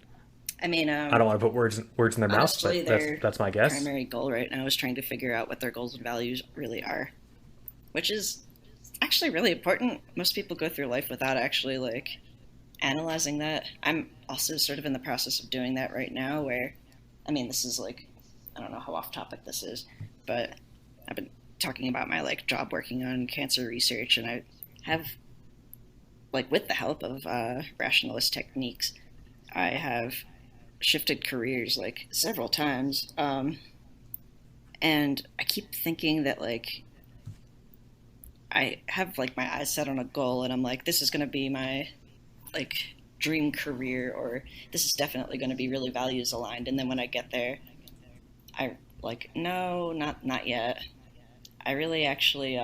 I mean, I don't want to put words in their mouth, honestly, but that's their that's my guess. primary goal right now is trying to figure out what their goals and values really are, which is actually really important. Most people go through life without actually like analyzing that. I'm also sort of in the process of doing that right now, where, I mean, this is like, I don't know how off topic this is, but I've been talking about my like job working on cancer research, and I have, like, with the help of rationalist techniques, I have shifted careers like several times, and I keep thinking that like I have like my eyes set on a goal, and I'm like, this is going to be my like dream career, or this is definitely going to be really values aligned. And then when I get there, I like, no, not yet. I really actually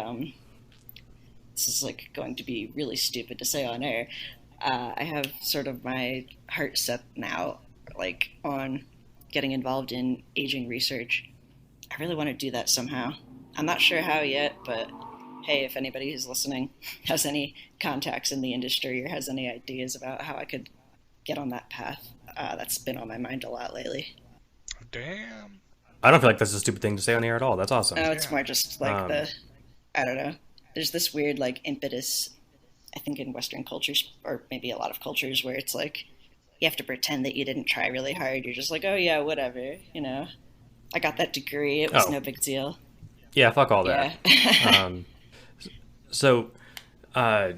this is like going to be really stupid to say on air. I have sort of my heart set now, like on getting involved in aging research. I really want to do that somehow. I'm not sure how yet, but hey, if anybody who's listening has any contacts in the industry or has any ideas about how I could get on that path, that's been on my mind a lot lately. Damn. I don't feel like that's a stupid thing to say on air at all. That's awesome. No, it's Yeah. more just like Um, I don't know. There's this weird like impetus, I think, in Western cultures, or maybe a lot of cultures, where it's like you have to pretend that you didn't try really hard. You're just like, oh yeah, whatever, you know. I got that degree. It was oh, no big deal. yeah, fuck all that. Yeah. Um, so, uh,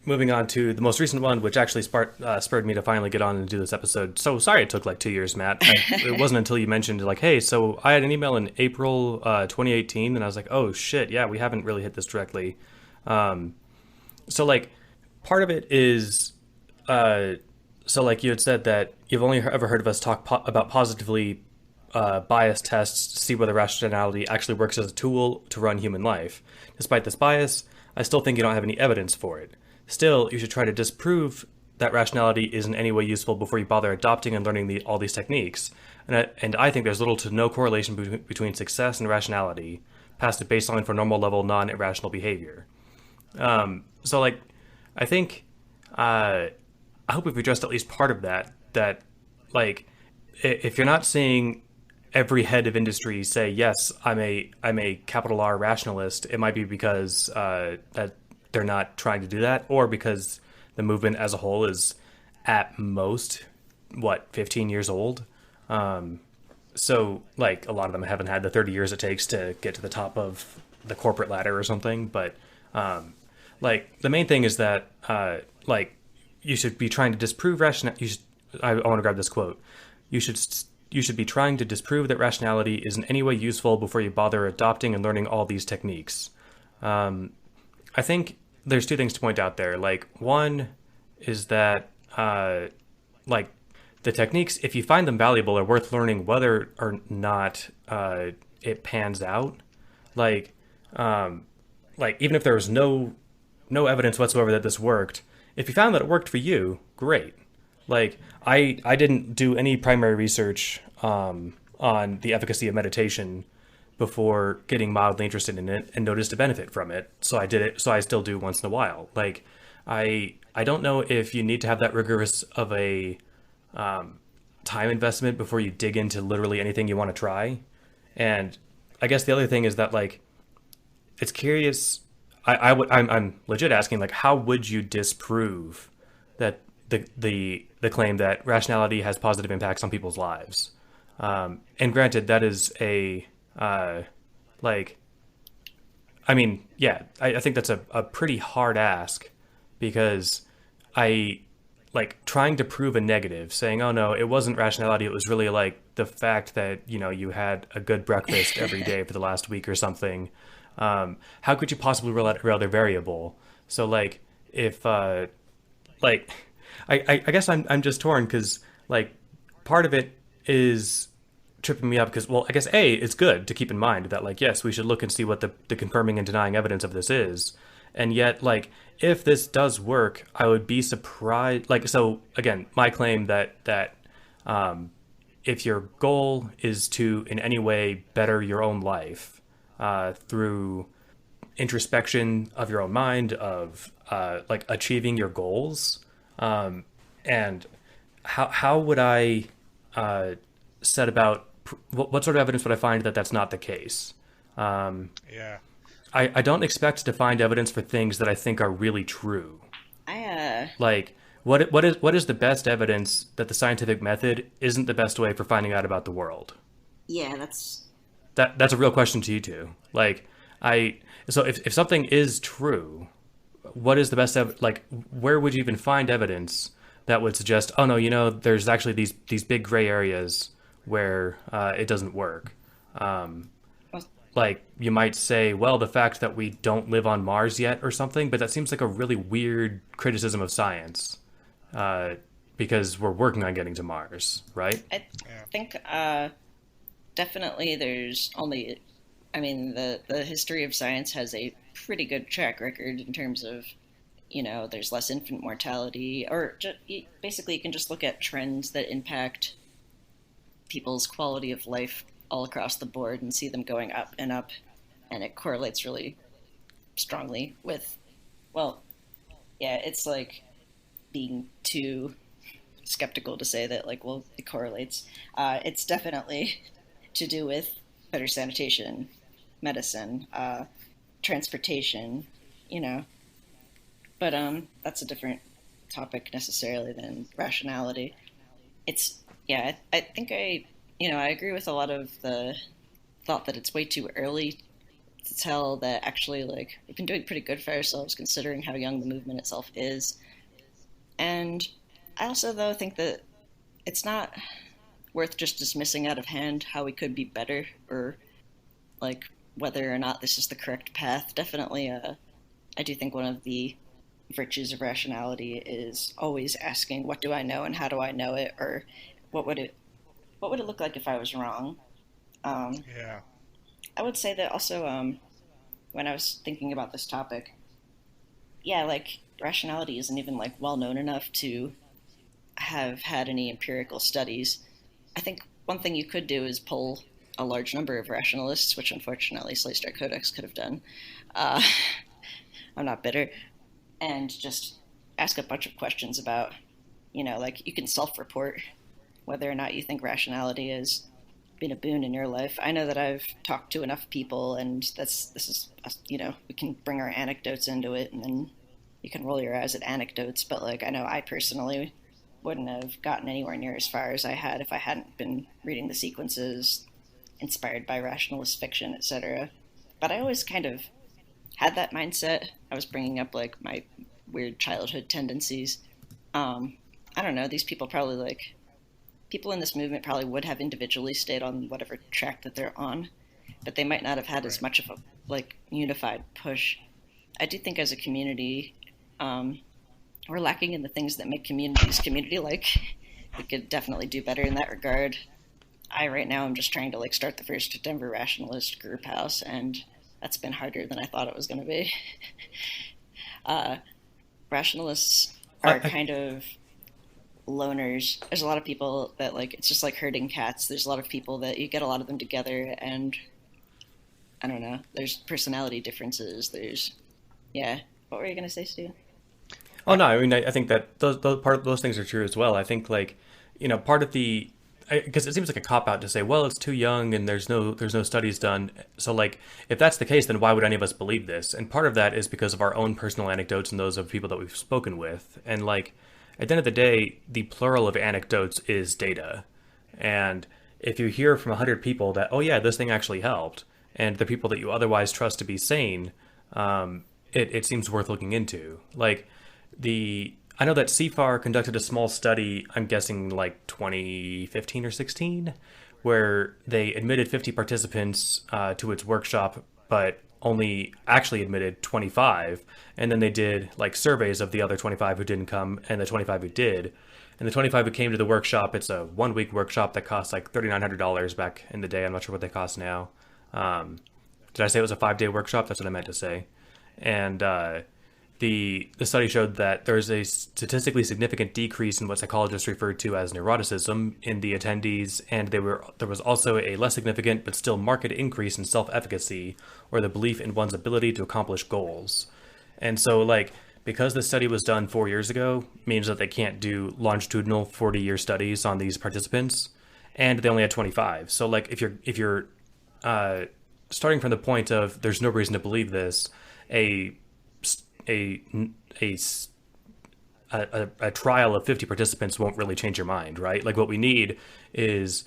moving on to the most recent one, which actually spurred me to finally get on and do this episode. So sorry it took like 2 years, Matt. It wasn't until you mentioned like, hey, so I had an email in April 2018, and I was like, oh shit, yeah, we haven't really hit this directly. Um, so like, part of it is, so like you had said that you've only ever heard of us talk about positively bias tests to see whether rationality actually works as a tool to run human life. Despite this bias, I still think you don't have any evidence for it. Still, you should try to disprove that rationality is in any way useful before you bother adopting and learning all these techniques. And I think there's little to no correlation between success and rationality past a baseline for normal level non-irrational behavior. So like, I think, I hope we've addressed at least part of that, that like, if you're not seeing every head of industry say, yes, I'm a capital R rationalist, it might be because that they're not trying to do that, or because the movement as a whole is at most, what, 15 years old. So like a lot of them haven't had the 30 years it takes to get to the top of the corporate ladder or something. But like the main thing is that like you should be trying to disprove rationality. I want to grab this quote. You should you should be trying to disprove that rationality is in any way useful before you bother adopting and learning all these techniques. I think there's two things to point out there. Like one is that like the techniques, if you find them valuable, are worth learning whether or not it pans out. Like like even if there was no evidence whatsoever that this worked, if you found that it worked for you, great. Like I didn't do any primary research on the efficacy of meditation before getting mildly interested in it and noticed a benefit from it. So I did it. So I still do once in a while. Like I don't know if you need to have that rigorous of a time investment before you dig into literally anything you want to try. And I guess the other thing is that like it's curious. I'm legit asking, like, how would you disprove that the claim that rationality has positive impacts on people's lives? And granted, that is a like, I mean, yeah, I think that's a pretty hard ask, because I like trying to prove a negative, saying, oh no, it wasn't rationality, it was really like the fact that, you know, you had a good breakfast every day for the last week or something. How could you possibly rule out every other variable? So like if like I guess I'm just torn, because like part of it is tripping me up, because, well, I guess it's good to keep in mind that like, yes, we should look and see what the confirming and denying evidence of this is. And yet like if this does work, I would be surprised. Like, so again, my claim that if your goal is to in any way better your own life through introspection of your own mind, of like achieving your goals, and how would I said about what sort of evidence would I find that that's not the case. Um, Yeah. I don't expect to find evidence for things that I think are really true. I Like, what is the best evidence that the scientific method isn't the best way for finding out about the world? yeah, that's That's a real question to you too. Like, I so if something is true, what is the best like where would you even find evidence that would suggest, oh no, there's actually these big gray areas where it doesn't work. well, Like you might say, well, the fact that we don't live on Mars yet or something, but that seems like a really weird criticism of science, uh, because we're working on getting to Mars, right? I Yeah. think definitely there's only. I mean, the history of science has a pretty good track record in terms of there's less infant mortality, or basically you can just look at trends that impact people's quality of life all across the board and see them going up and up, and it correlates really strongly with, well, yeah, it's like being too skeptical to say that, like, well, it correlates. It's definitely to do with better sanitation, medicine, transportation, you know. But that's a different topic necessarily than rationality. It's yeah, I think I agree with a lot of the thought that it's way too early to tell that actually like we've been doing pretty good for ourselves considering how young the movement itself is. And I also though think that it's not worth just dismissing out of hand how we could be better or like whether or not this is the correct path. Definitely I do think one of the virtues of rationality is always asking what do I know and how do I know it, or what would it what would it look like if I was wrong. Um, Yeah. I would say that also when I was thinking about this topic, yeah, like rationality isn't even like well known enough to have had any empirical studies. I think one thing you could do is poll a large number of rationalists, which unfortunately Slate Star Codex could have done. Uh, I'm not bitter, and just ask a bunch of questions about, like you can self-report whether or not you think rationality has been a boon in your life. I know that I've talked to enough people, and this is we can bring our anecdotes into it, and then you can roll your eyes at anecdotes. But like I know I personally wouldn't have gotten anywhere near as far as I had if I hadn't been reading the sequences inspired by rationalist fiction, etc. But I always kind of had that mindset. I was bringing up like my weird childhood tendencies. Um, I don't know. These people probably like people in this movement probably would have individually stayed on whatever track that they're on, but they might not have had as Right. much of a like unified push. I do think as a community, um, we're lacking in the things that make communities community like. We could definitely do better in that regard. I right now am just trying to like start the first Denver rationalist group house, and that's been harder than I thought it was going to be. uh, Rationalists are I kind of loners. There's a lot of people that like it's just like herding cats. There's a lot of people that you get a lot of them together, and I don't know. There's personality differences. There's yeah. What were you gonna say, Stu? Oh no, I mean, I think that those part of those things are true as well. I think like, part of the because it seems like a cop out to say, well, it's too young and there's no studies done. So like, if that's the case, then why would any of us believe this? And part of that is because of our own personal anecdotes and those of people that we've spoken with. And like, at the end of the day, the plural of anecdotes is data. And if you hear from 100 people that, oh yeah, this thing actually helped, and the people that you otherwise trust to be sane, it seems worth looking into. Like I know that CFAR conducted a small study, I'm guessing like 2015 or 16, where they admitted 50 participants to its workshop, but only actually admitted 25. And then they did like surveys of the other 25 who didn't come and the 25 who did. And the 25 who came to the workshop, it's a 1 week workshop that cost like $3,900 back in the day. I'm not sure what they cost now. Um, did I say it was a 5-day workshop? That's what I meant to say. And the study showed that there's a statistically significant decrease in what psychologists referred to as neuroticism in the attendees, and there was also a less significant but still marked increase in self-efficacy, or the belief in one's ability to accomplish goals. And so, like, because the study was done 4 years ago, means that they can't do longitudinal 40-year studies on these participants. and they only had 25. So like if you're uh, starting from the point of there's no reason to believe this, a a a a trial of 50 participants won't really change your mind, right? Like what we need is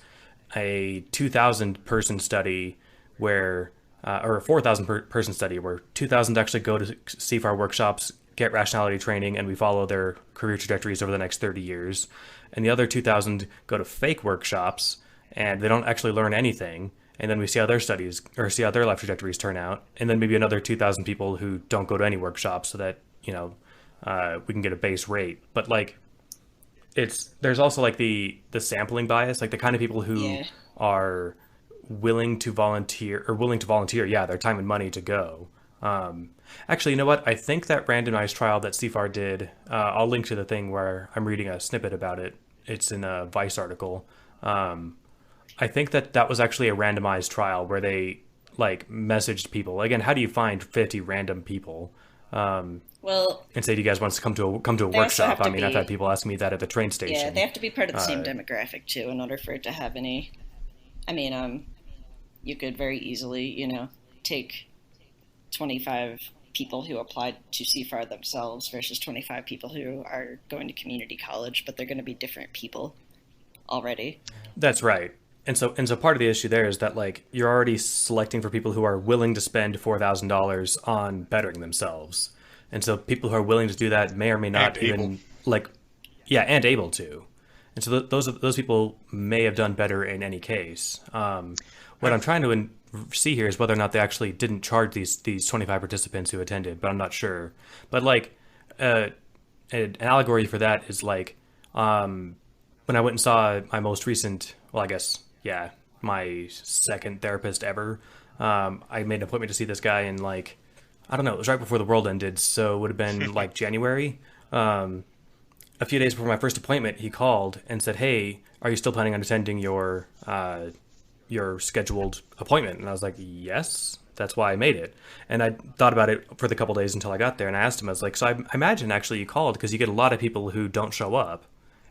a 2,000 person study where, or a 4,000 person study where 2,000 actually go to CFAR workshops, get rationality training, and we follow their career trajectories over the next 30 years. And the other 2,000 go to fake workshops and they don't actually learn anything. And then we see how their studies or see how their life trajectories turn out. And then maybe another 2,000 people who don't go to any workshops so that, we can get a base rate. But like, there's also like the sampling bias, like the kind of people who Yeah. are willing to volunteer, yeah, their time and money to go. Actually, you know what? I think that randomized trial that CFAR did, I'll link to the thing where I'm reading a snippet about it. It's in a Vice article. I think that was actually a randomized trial where they like messaged people. Again, how do you find 50 random people? Well, And say, "Do you guys want to come to a they also have workshop?" I to mean, I've had be, people ask me that at the train yeah, station. they have to be part of the same Uh, demographic too in order for it to have any. I mean, you could very easily, take 25 people who applied to CFAR themselves versus 25 people who are going to community college, but they're going to be different people already. That's right. And so part of the issue there is that like you're already selecting for people who are willing to spend $4,000 on bettering themselves. And so people who are willing to do that may or may And not able. even like yeah, and able to. And so those people may have done better in any case. What I'm trying to see here is whether or not they actually didn't charge these 25 participants who attended, but I'm not sure. But like uh, an allegory for that is like when I went and saw my most recent, well, I guess, yeah, my second therapist ever, I made an appointment to see this guy in like, I don't know, it was right before the world ended, so it would have been like January. A few days before my first appointment, he called and said, "Hey, are you still planning on attending your scheduled appointment?" And I was like, "Yes, that's why I made it." And I thought about it for the couple days until I got there, and I asked him, I was like, "So I imagine actually you called because you get a lot of people who don't show up."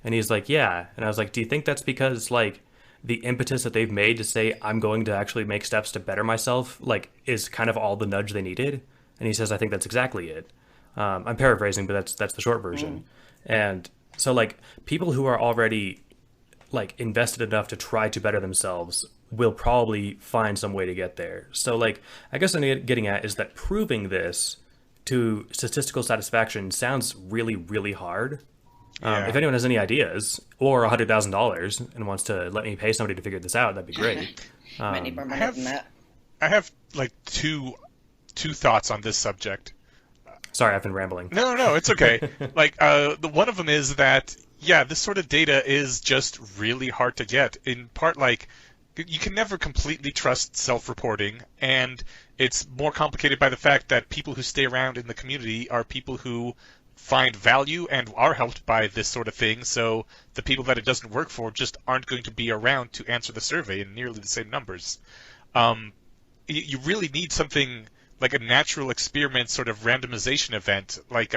And he's like, "Yeah." And I was like, "Do you think that's because like the impetus that they've made to say I'm going to actually make steps to better myself like is kind of all the nudge they needed?" And he says, "I think that's exactly it." I'm paraphrasing, but that's the short version. And so like people who are already like invested enough to try to better themselves will probably find some way to get there. So like I guess what I'm getting at is that proving this to statistical satisfaction sounds really really hard. If Yeah. anyone has any ideas or $100,000 and wants to let me pay somebody to figure this out, that'd be great. Might need more I money have than that. I have like two thoughts on this subject. Sorry, I've been rambling. No, no, it's okay. Like, the one of them is that, yeah, this sort of data is just really hard to get. In part, like, you can never completely trust self-reporting, and it's more complicated by the fact that people who stay around in the community are people who find value and are helped by this sort of thing, so the people that it doesn't work for just aren't going to be around to answer the survey in nearly the same numbers. Um, you really need something like a natural experiment sort of randomization event. Like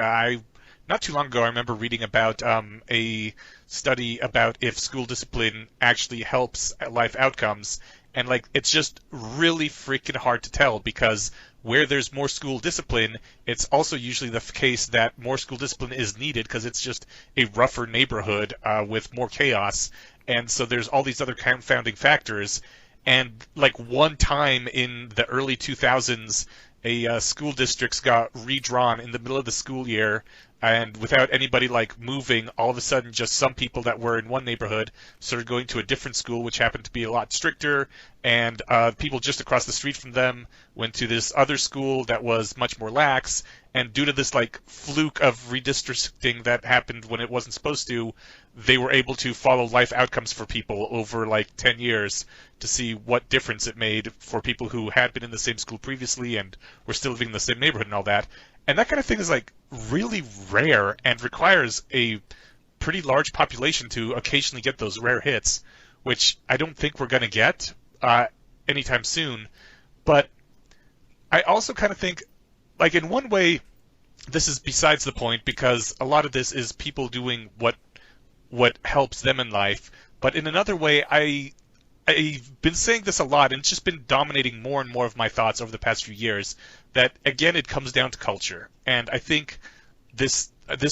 not too long ago, I remember reading about a study about if school discipline actually helps life outcomes, and like it's just really freaking hard to tell because where there's more school discipline, it's also usually the case that more school discipline is needed because it's just a rougher neighborhood with more chaos, and so there's all these other confounding factors. And like one time in the early 2000s, a school districts got redrawn in the middle of the school year, and without anybody like moving, all of a sudden just some people that were in one neighborhood started going to a different school, which happened to be a lot stricter, and people just across the street from them went to this other school that was much more lax. And due to this like fluke of redistricting that happened when it wasn't supposed to, they were able to follow life outcomes for people over like 10 years to see what difference it made for people who had been in the same school previously and were still living in the same neighborhood and all that. And that kind of thing is like really rare and requires a pretty large population to occasionally get those rare hits, which I don't think we're going to get anytime soon. But I also kind of think, like in one way, this is besides the point because a lot of this is people doing what helps them in life. But in another way, I've been saying this a lot, and it's just been dominating more and more of my thoughts over the past few years. That again, it comes down to culture, and I think this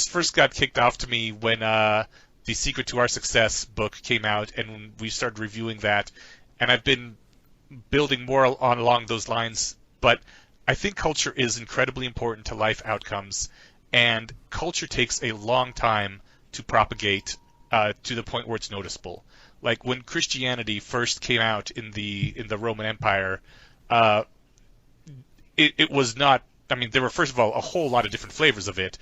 first got kicked off to me when the Secret to Our Success book came out, and we started reviewing that, and I've been building more on along those lines. But I think culture is incredibly important to life outcomes, and culture takes a long time to propagate to the point where it's noticeable. Like when Christianity first came out in the Roman Empire, it was not. I mean, there were first of all a whole lot of different flavors of it,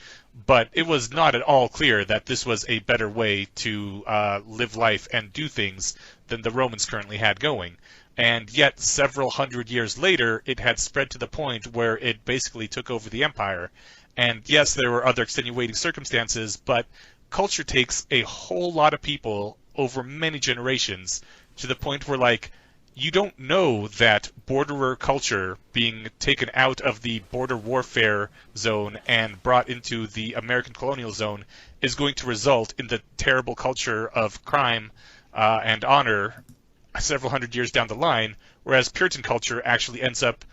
but it was not at all clear that this was a better way to live life and do things than the Romans currently had going. And yet, several hundred years later, it had spread to the point where it basically took over the empire. And yes, there were other extenuating circumstances, but culture takes a whole lot of people over many generations to the point where, like, you don't know that borderer culture being taken out of the border warfare zone and brought into the American colonial zone is going to result in the terrible culture of crime and honor several hundred years down the line, whereas Puritan culture actually ends up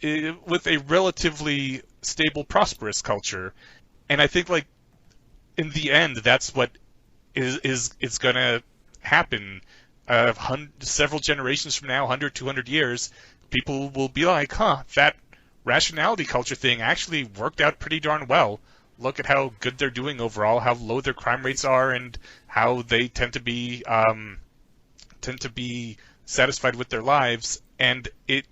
with a relatively stable, prosperous culture. And I think, like, in the end, that's what is going to happen. Several generations from now, 100, 200 years, people will be like, that rationality culture thing actually worked out pretty darn well. Look at how good they're doing overall, how low their crime rates are, and how they tend to be satisfied with their lives. And it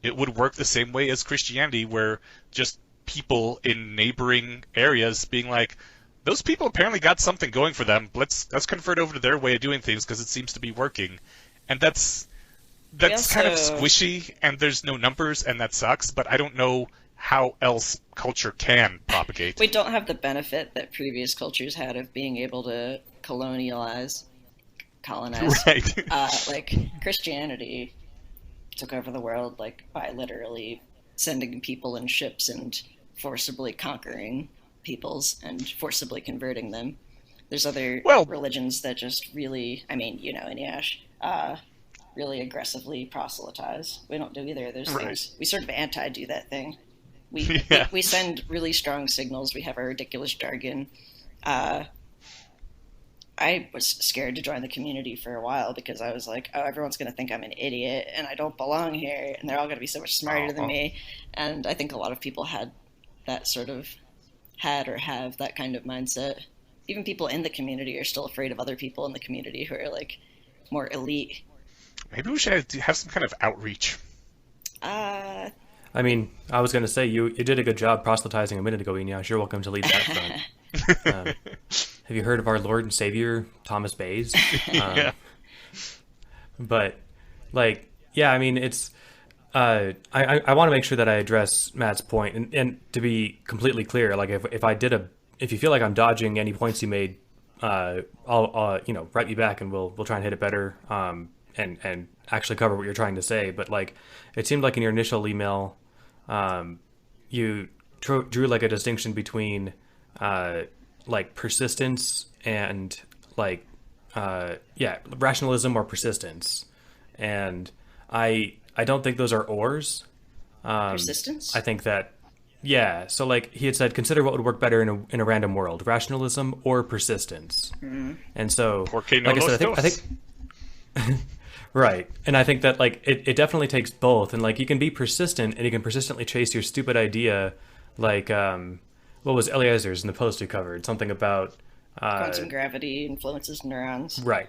would work the same way as Christianity, where just people in neighboring areas being like, those people apparently got something going for them. Let's convert over to their way of doing things because it seems to be working. And that's kind of squishy, and there's no numbers, and that sucks. But I don't know how else culture can propagate. We don't have the benefit that previous cultures had of being able to colonize. Right. Like Christianity took over the world, like, by literally sending people in ships and forcibly conquering peoples and forcibly converting them. There's other religions that just really, Inyash, really aggressively proselytize. We don't do either of those things. We sort of anti-do that thing. We send really strong signals. We have our ridiculous jargon. I was scared to join the community for a while because I was like, oh, everyone's going to think I'm an idiot and I don't belong here and they're all going to be so much smarter than me. And I think a lot of people had that sort of have that kind of mindset. Even people in the community are still afraid of other people in the community who are, like, more elite. Maybe we should have some kind of outreach. I was going to say, you did a good job proselytizing a minute ago, Inyas. You're welcome to lead that front. Have you heard of our Lord and Savior, Thomas Bayes? Yeah. But, like, yeah, it's... I want to make sure that I address Matt's point, and to be completely clear, like, if you feel like I'm dodging any points you made, I'll write me back and we'll try and hit it better, and actually cover what you're trying to say. But, like, it seemed like in your initial email, you drew like a distinction between like persistence and like rationalism or persistence, and I don't think those are ors. Persistence? I think that, yeah. So, like, he had said, consider what would work better in a random world, rationalism or persistence. Mm-hmm. And so, like I said, I think right. And I think that, like, it definitely takes both. And, like, you can be persistent and you can persistently chase your stupid idea. Like, what was Eliezer's in the post we covered? Something about quantum gravity influences neurons. Right.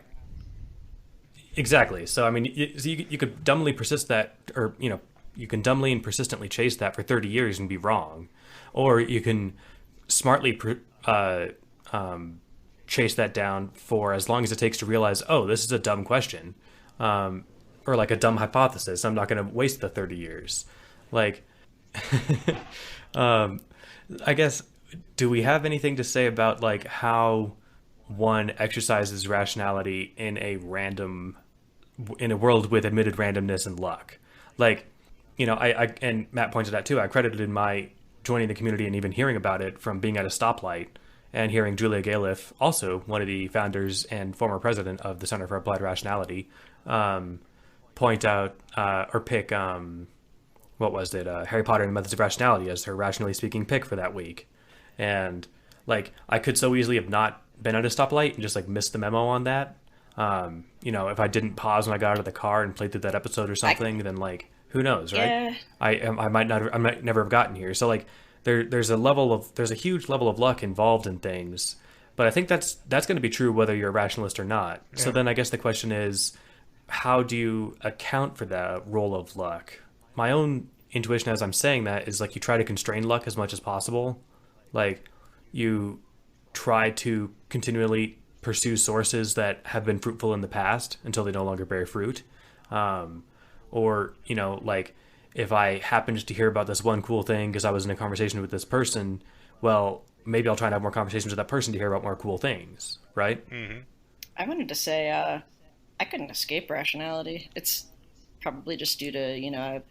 Exactly. So, you could dumbly persist that, or, you can dumbly and persistently chase that for 30 years and be wrong. Or you can smartly chase that down for as long as it takes to realize, oh, this is a dumb question. Or like a dumb hypothesis. I'm not going to waste the 30 years. Like, I guess, do we have anything to say about, like, how one exercises rationality in a world with admitted randomness and luck? Like, I and Matt pointed out too, I credited my joining the community and even hearing about it from being at a stoplight and hearing Julia Galef, also one of the founders and former president of the Center for Applied Rationality, point out or pick what was it, Harry Potter and the Methods of Rationality as her rationally speaking pick for that week. And like, I could so easily have not been at a stoplight and just like missed the memo on that. If I didn't pause when I got out of the car and played through that episode or something, then like, who knows, right? Yeah. I might never have gotten here. So like, there's a huge level of luck involved in things, but I think that's going to be true whether you're a rationalist or not. Yeah. So then I guess the question is, how do you account for the role of luck? My own intuition as I'm saying that is like, you try to constrain luck as much as possible. Like, you try to continually pursue sources that have been fruitful in the past until they no longer bear fruit. Or, like, if I happened to hear about this one cool thing because I was in a conversation with this person, well, maybe I'll try and have more conversations with that person to hear about more cool things, right? Mm-hmm. I wanted to say I couldn't escape rationality. It's probably just due to, I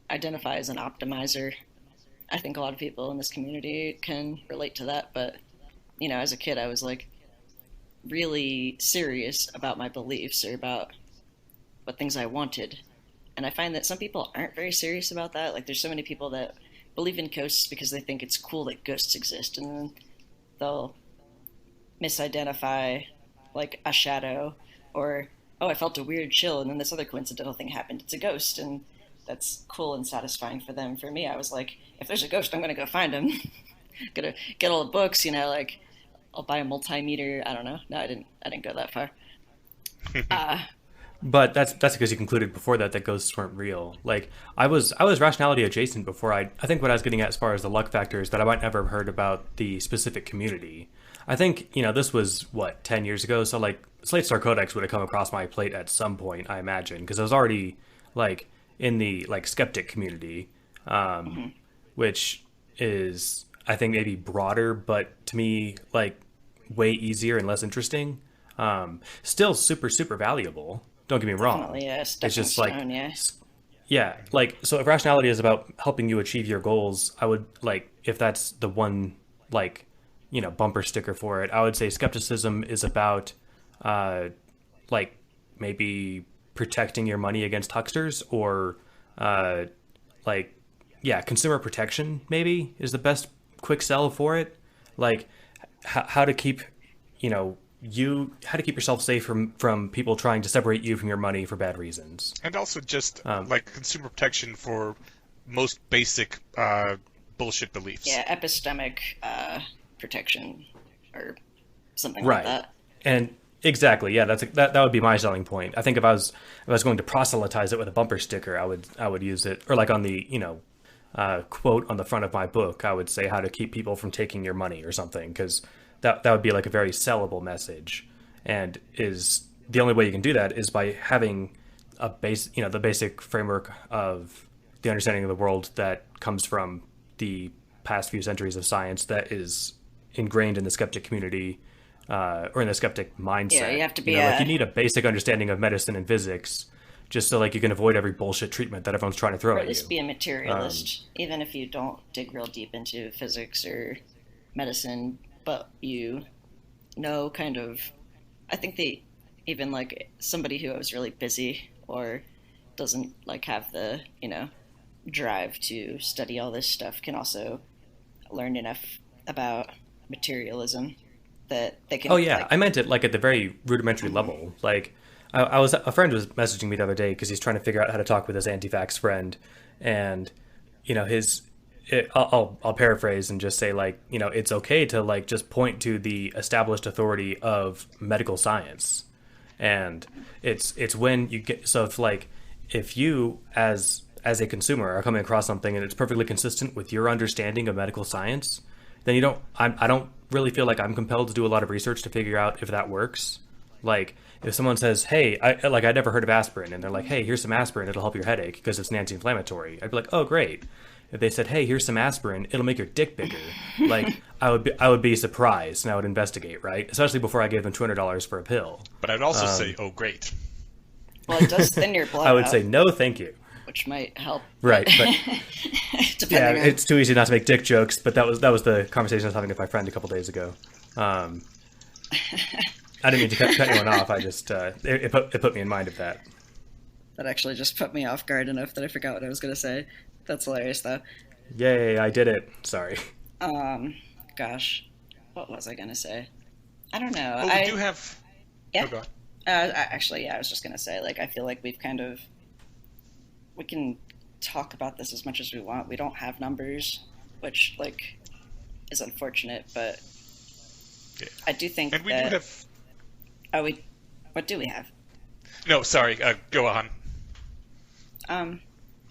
identify as an optimizer. I think a lot of people in this community can relate to that, but, as a kid, I was like really serious about my beliefs or about what things I wanted. And I find that some people aren't very serious about that. Like, there's so many people that believe in ghosts because they think it's cool that ghosts exist, and then they'll misidentify like a shadow, or, oh, I felt a weird chill, and then this other coincidental thing happened. It's a ghost, and that's cool and satisfying for them. For me, I was like, if there's a ghost, I'm going to go find him. Gonna get all the books, like I'll buy a multimeter. I don't know. No, I didn't go that far. But that's because you concluded before that ghosts weren't real. Like, I was rationality adjacent before. I think what I was getting at as far as the luck factor is that I might never have heard about the specific community. I think, this was 10 years ago. So like, Slate Star Codex would have come across my plate at some point, I imagine, because I was already like in the like skeptic community, which is, I think, maybe broader, but to me, like, way easier and less interesting. Still super, super valuable. Don't get me wrong. Definitely, yeah. It's just like, yeah. Yeah, like, so if rationality is about helping you achieve your goals, I would, like, if that's the one, like, bumper sticker for it, I would say skepticism is about, like, maybe protecting your money against hucksters, or, like, yeah, consumer protection, maybe, is the best quick sell for it. Like, how to keep, how to keep yourself safe from people trying to separate you from your money for bad reasons. And also just like consumer protection for most basic bullshit beliefs. Yeah, epistemic protection or something right. like that. And exactly, yeah, that would be my selling point. I think if I was going to proselytize it with a bumper sticker, I would use it, or like on the quote on the front of my book, I would say how to keep people from taking your money or something, because that would be like a very sellable message, and is the only way you can do that is by having a the basic framework of the understanding of the world that comes from the past few centuries of science that is ingrained in the skeptic community, or in the skeptic mindset. Yeah, you have to be like, you need a basic understanding of medicine and physics, just so like you can avoid every bullshit treatment that everyone's trying to throw at you. Or at least be a materialist, even if you don't dig real deep into physics or medicine, but kind of, I think even like somebody who is really busy or doesn't like have the, drive to study all this stuff can also learn enough about materialism that they can. Oh yeah, I meant it like at the very rudimentary level. Like, a friend was messaging me the other day because he's trying to figure out how to talk with his anti-vax friend, and I'll paraphrase and just say, like, it's okay to like just point to the established authority of medical science, and it's when you get, so if you as a consumer are coming across something and it's perfectly consistent with your understanding of medical science, then I don't really feel like I'm compelled to do a lot of research to figure out if that works. Like, if someone says, hey, I never heard of aspirin, and they're like, hey, here's some aspirin, it'll help your headache because it's an anti-inflammatory, I'd be like, oh, great. If they said, hey, here's some aspirin, it'll make your dick bigger, like, I would be surprised, and I would investigate, right? Especially before I gave them $200 for a pill. But I'd also say, oh, great. Well, it does thin your blood I would out. say, no, thank you. which might help. Right, but yeah, Depending on. it's too easy not to make dick jokes. But that was the conversation I was having with my friend a couple days ago. Um, I didn't mean to cut anyone off. I just it put me in mind of that. That actually just put me off guard enough that I forgot what I was going to say. That's hilarious, though. Yay, I did it. Sorry. Gosh, what was I going to say? I don't know. Well, we do have. Yeah. Oh, go on. Actually, yeah, I was just going to say, like, I feel like we can talk about this as much as we want. We don't have numbers, which, like, is unfortunate, but Yeah. I do think And we that... do have. What do we have? No, sorry. Go on.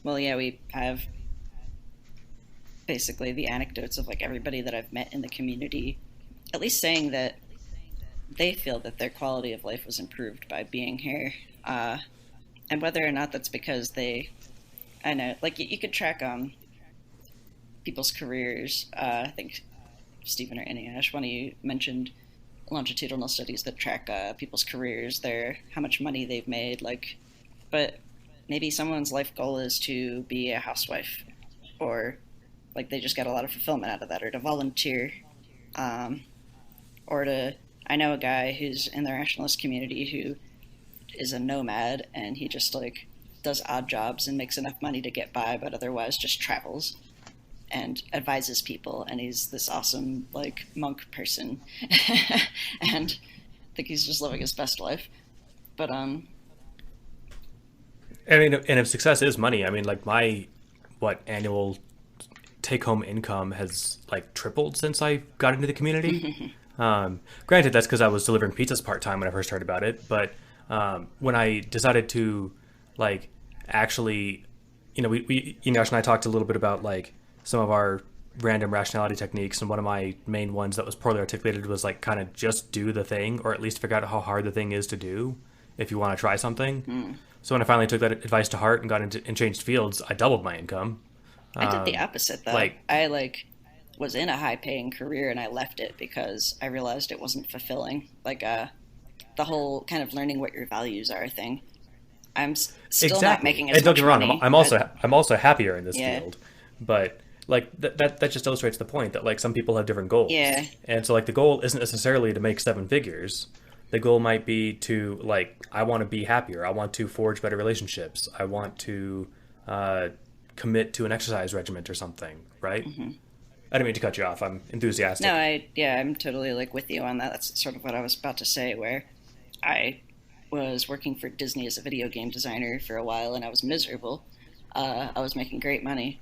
Well, yeah, we have basically the anecdotes of, like, everybody that I've met in the community, at least saying that they feel that their quality of life was improved by being here. And whether or not that's because I know, like, you could track people's careers. I think Stephen or Annie Ash, one of you mentioned longitudinal studies that track people's careers, how much money they've made, like, but maybe someone's life goal is to be a housewife, or like they just get a lot of fulfillment out of that, or to volunteer, or to. I know a guy who's in the rationalist community who is a nomad, and he just like does odd jobs and makes enough money to get by, but otherwise just travels and advises people, and he's this awesome like monk person and I think he's just living his best life. But I mean, and if success is money, I mean, like my annual take home income has like tripled since I got into the community. Granted, that's because I was delivering pizzas part time when I first heard about it. But when I decided to like actually, we Ash and I talked a little bit about like some of our random rationality techniques, and one of my main ones that was poorly articulated was like kind of just do the thing, or at least figure out how hard the thing is to do if you want to try something. So when I finally took that advice to heart and got into and changed fields, I doubled my income. I did the opposite though. I was in a high paying career and I left it because I realized it wasn't fulfilling. Like the whole kind of learning what your values are thing. I'm still not making as much money. Don't get me wrong, I'm also happier in this field, but like that just illustrates the point that like some people have different goals. Yeah. And so like the goal isn't necessarily to make 7 figures. The goal might be to like, I want to be happier. I want to forge better relationships. I want to commit to an exercise regimen or something, right? Mm-hmm. I didn't mean to cut you off. I'm enthusiastic. No, I'm totally like with you on that. That's sort of what I was about to say, where I was working for Disney as a video game designer for a while and I was miserable. I was making great money,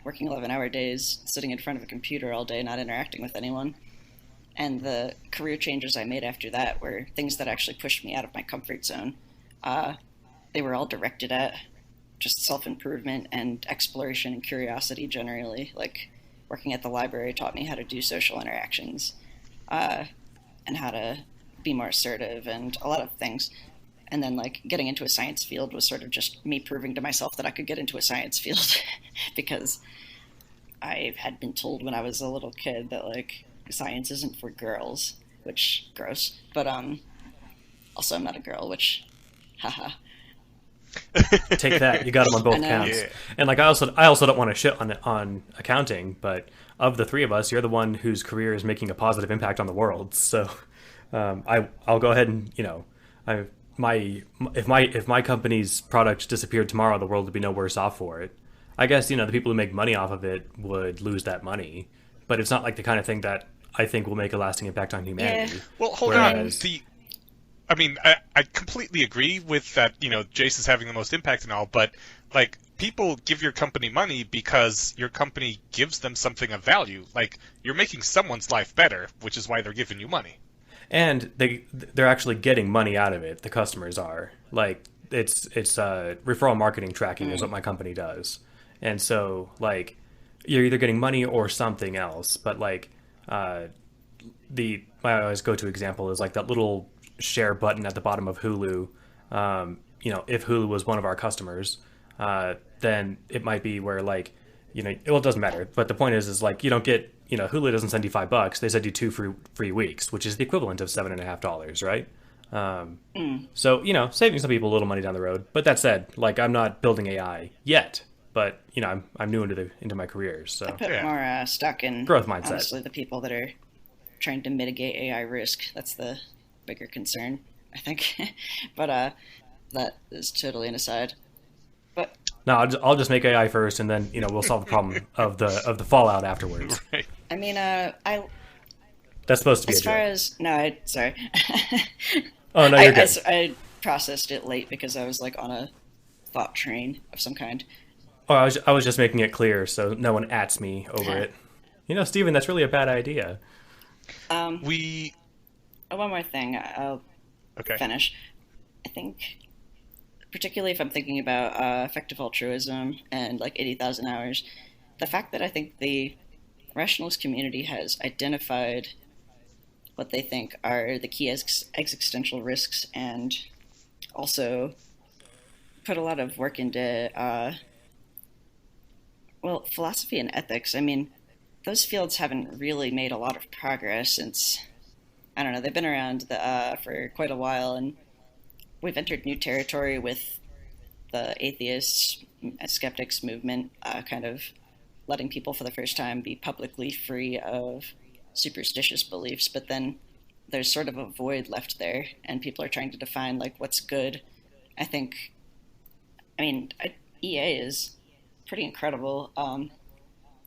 working 11-hour days, sitting in front of a computer all day, not interacting with anyone. And the career changes I made after that were things that actually pushed me out of my comfort zone. They were all directed at just self-improvement and exploration and curiosity generally. Like working at the library taught me how to do social interactions and how to be more assertive and a lot of things. And then like getting into a science field was sort of just me proving to myself that I could get into a science field because I had been told when I was a little kid that like science isn't for girls, which gross. But also I'm not a girl, which haha. Take that. You got them on both counts. Yeah. And like I also don't want to shit on accounting, but of the three of us, you're the one whose career is making a positive impact on the world. So I'll go ahead and if my company's product disappeared tomorrow, the world would be no worse off for it. I guess the people who make money off of it would lose that money, but it's not like the kind of thing that I think will make a lasting impact on humanity. Yeah. Well, hold on. I mean, I completely agree with that, Jace is having the most impact and all, but, like, people give your company money because your company gives them something of value. Like, you're making someone's life better, which is why they're giving you money. And they're actually getting money out of it, the customers are. Like, it's referral marketing tracking is what my company does. And so, like, you're either getting money or something else, but, like, my always go-to example is, like, that little share button at the bottom of Hulu. If Hulu was one of our customers, then it might be where like, it doesn't matter. But the point is like, you don't get, Hulu doesn't send you $5. They send you 2 free weeks, which is the equivalent of $7.50, right? So, saving some people a little money down the road. But that said, like, I'm not building AI yet, but I'm new into my career, I so put more stock in, growth mindset. honestly, the people that are trying to mitigate AI risk. That's the bigger concern, I think. But that is totally an aside. But No, I'll just make AI first, and then we'll solve the problem of the fallout afterwards. Right. I mean, I That's supposed to be a as far joke. as no, I sorry, Oh no, you're good. I processed it late because I was like on a thought train of some kind. Oh, I was just making it clear so no one ats me over it. Steven, that's really a bad idea. We One more thing, I'll okay. finish. I think, particularly if I'm thinking about effective altruism and like 80,000 hours, the fact that I think the rationalist community has identified what they think are the key existential risks and also put a lot of work into, well, philosophy and ethics. I mean, those fields haven't really made a lot of progress since, I don't know, they've been around for quite a while, and we've entered new territory with the atheists, skeptics movement, kind of letting people for the first time be publicly free of superstitious beliefs. But then there's sort of a void left there, and people are trying to define like what's good. I think, I mean, EA is pretty incredible.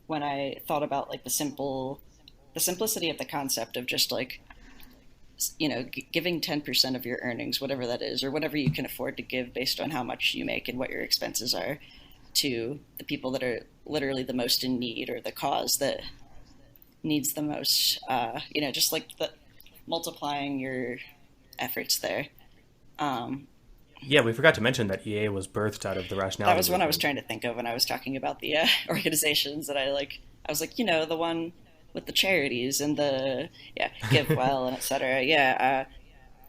When I thought about like the simplicity of the concept of just like giving 10% of your earnings, whatever that is, or whatever you can afford to give based on how much you make and what your expenses are, to the people that are literally the most in need or the cause that needs the most. Just like the multiplying your efforts there. Um, Yeah, we forgot to mention that EA was birthed out of the that rationality was what I was movement. trying to think of when I was talking about the organizations that I like. I was like, the one with the charities and the give well and etc. Yeah,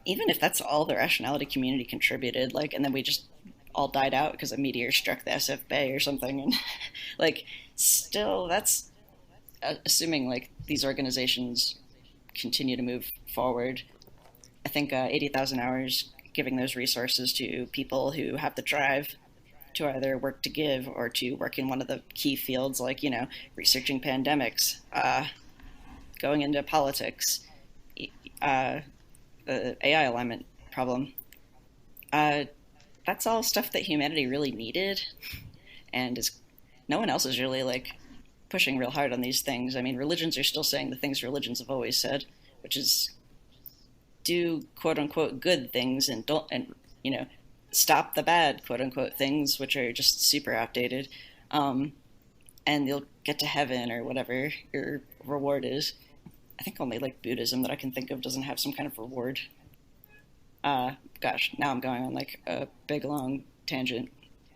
even if that's all the rationality community contributed, like, and then we just all died out because a meteor struck the SF Bay or something, and like, still, that's assuming like these organizations continue to move forward. I think 80,000 hours giving those resources to people who have the drive to either work to give or to work in one of the key fields, like, researching pandemics, going into politics, uh, the AI alignment problem. Uh, that's all stuff that humanity really needed, and is no one else is really like pushing real hard on these things. I mean, religions are still saying the things religions have always said, which is do quote unquote good things and don't and stop the bad quote unquote things, which are just super outdated. Um, and you'll get to heaven or whatever your reward is. I think only like Buddhism that I can think of doesn't have some kind of reward. Gosh, now I'm going on like a big long tangent.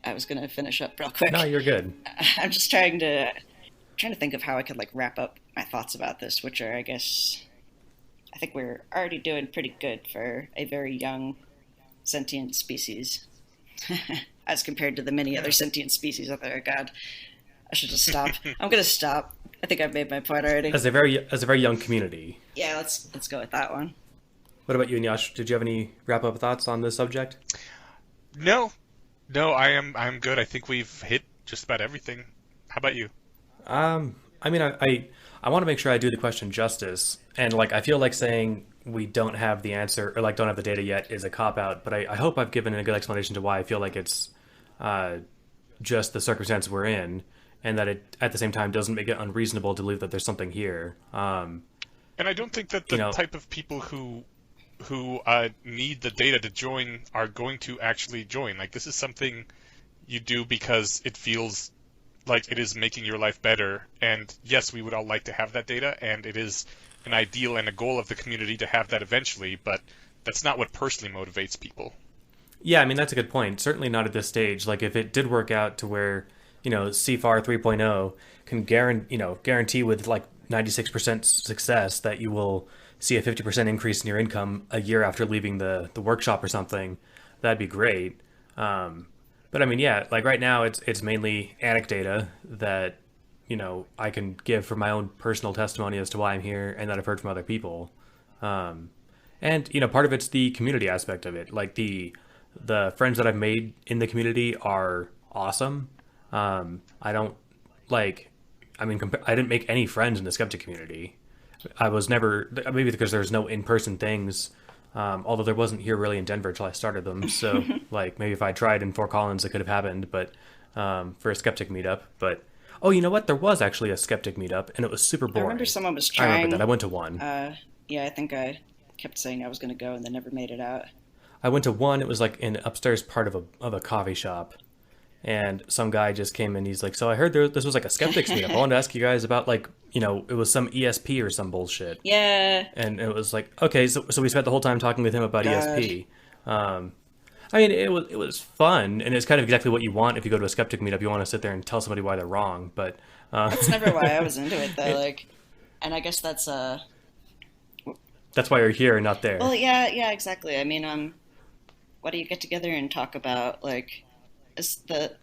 I was gonna finish up real No, quick. you're good. I'm just trying to think of how I could like wrap up my thoughts about this, which are, I guess, I think we're already doing pretty good for a very young sentient species, as compared to the many other Yeah. sentient species out there. God, I should just stop. I'm gonna stop. I think I've made my point already. As a very young community. Yeah, let's go with that one. What about you, Nyash? Did you have any wrap up thoughts on this subject? No, no, I'm good. I think we've hit just about everything. How about you? I mean, I want to make sure I do the question justice, and like I feel like saying we don't have the answer or like don't have the data yet is a cop out, but I hope I've given a good explanation to why I feel like it's uh, just the circumstance we're in, and that it at the same time doesn't make it unreasonable to believe that there's something here. And I don't think that You the know, type of people who need the data to join are going to actually join. Like this is something you do because it feels like it is making your life better. And yes, we would all like to have that data, and it is an ideal and a goal of the community to have that eventually, but that's not what personally motivates people. yeah, I mean that's a good point. Certainly not at this stage. Like if it did work out to where CFAR 3.0 can guarantee with like 96% success that you will see a 50% increase in your income a year after leaving the workshop or something, that'd be great. Um, but I mean, yeah, like right now it's mainly anecdata that I can give for my own personal testimony as to why I'm here and that I've heard from other people. Um, And part of it's the community aspect of it. Like the friends that I've made in the community are awesome. I don't like. I mean, I didn't make any friends in the skeptic community. I was never, maybe because there's no in-person things. Although there wasn't here really in Denver until I started them. So like maybe if I tried in Fort Collins, it could have happened. But for a skeptic meetup, but oh, you know what? There was actually a skeptic meetup, and it was super I boring. remember someone was I remember trying. that. I went to one. Yeah, I think I kept saying I was going to go and then never made it out. I went to one. It was like in upstairs part of a coffee shop, and some guy just came in. He's like, "So I heard this was like a skeptics meetup. I wanted to ask you guys about like it was some ESP or some bullshit." Yeah. And it was like, okay, so we spent the whole time talking with him about God. ESP. I mean, it was fun, and it's kind of exactly what you want if you go to a skeptic meetup. You want to sit there and tell somebody why they're wrong, but That's never why I was into it though. Like, and I guess that's that's why you're here and not there. Well, yeah, exactly. I mean, why do you get together and talk about like, is the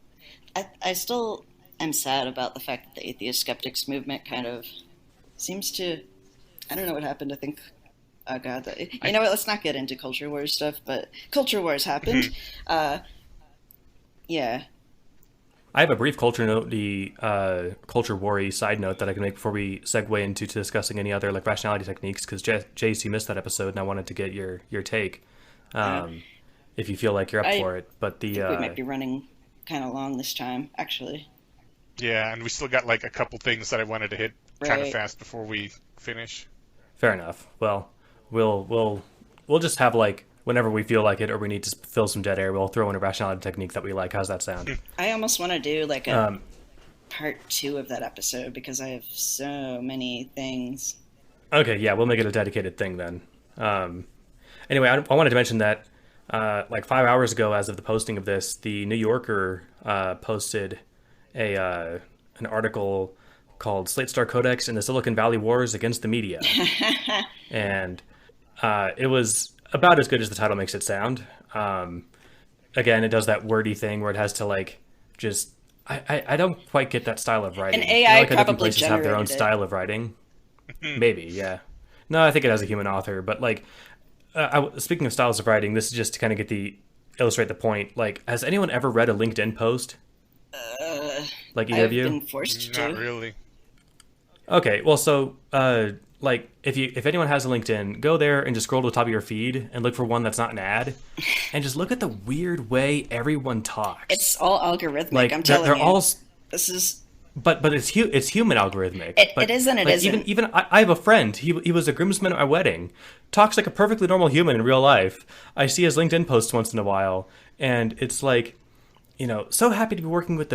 I still am sad about the fact that the atheist skeptics movement kind of seems to, I don't know what happened. I think, oh god, you know what? Let's not get into culture wars stuff, but culture wars happened. Yeah. I have a brief culture note, the culture war side note that I can make before we segue into discussing any other like rationality techniques, because Jace, you missed that episode, and I wanted to get your take, if you feel like you're up for it. But I think we might be running kind of long this time, actually. Yeah, and we still got like a couple things that I wanted to hit kind of Right. fast before we finish. fair enough. Well, we'll just have like whenever we feel like it or we need to fill some dead air, we'll throw in a rationality technique that we like. How's that sound? I almost want to do like a part 2 of that episode because I have so many things. Okay, yeah, we'll make it a dedicated thing then. Anyway, I wanted to mention that like 5 hours ago, as of the posting of this, the New Yorker posted an article called "Slate Star Codex and the Silicon Valley Wars Against the Media," and it was about as good as the title makes it sound. Again, it does that wordy thing where it has to like just. I don't quite get that style of writing. An AI like how different probably places have their own generated it. style of writing. Maybe, yeah. No, I think it has a human author, but like, speaking of styles of writing, this is just to kind of illustrate the point. Like, has anyone ever read a LinkedIn post? Like either I've of you? been forced Not to. really. Okay, well, so like if anyone has a LinkedIn, go there and just scroll to the top of your feed and look for one that's not an ad, and just look at the weird way everyone talks. It's all algorithmic. like I'm telling they're you. all, This is. but it's human algorithmic. It is and it like, isn't. Even I have a friend. He was a groomsman at my wedding. Talks like a perfectly normal human in real life. I see his LinkedIn posts once in a while, and it's like, so happy to be working with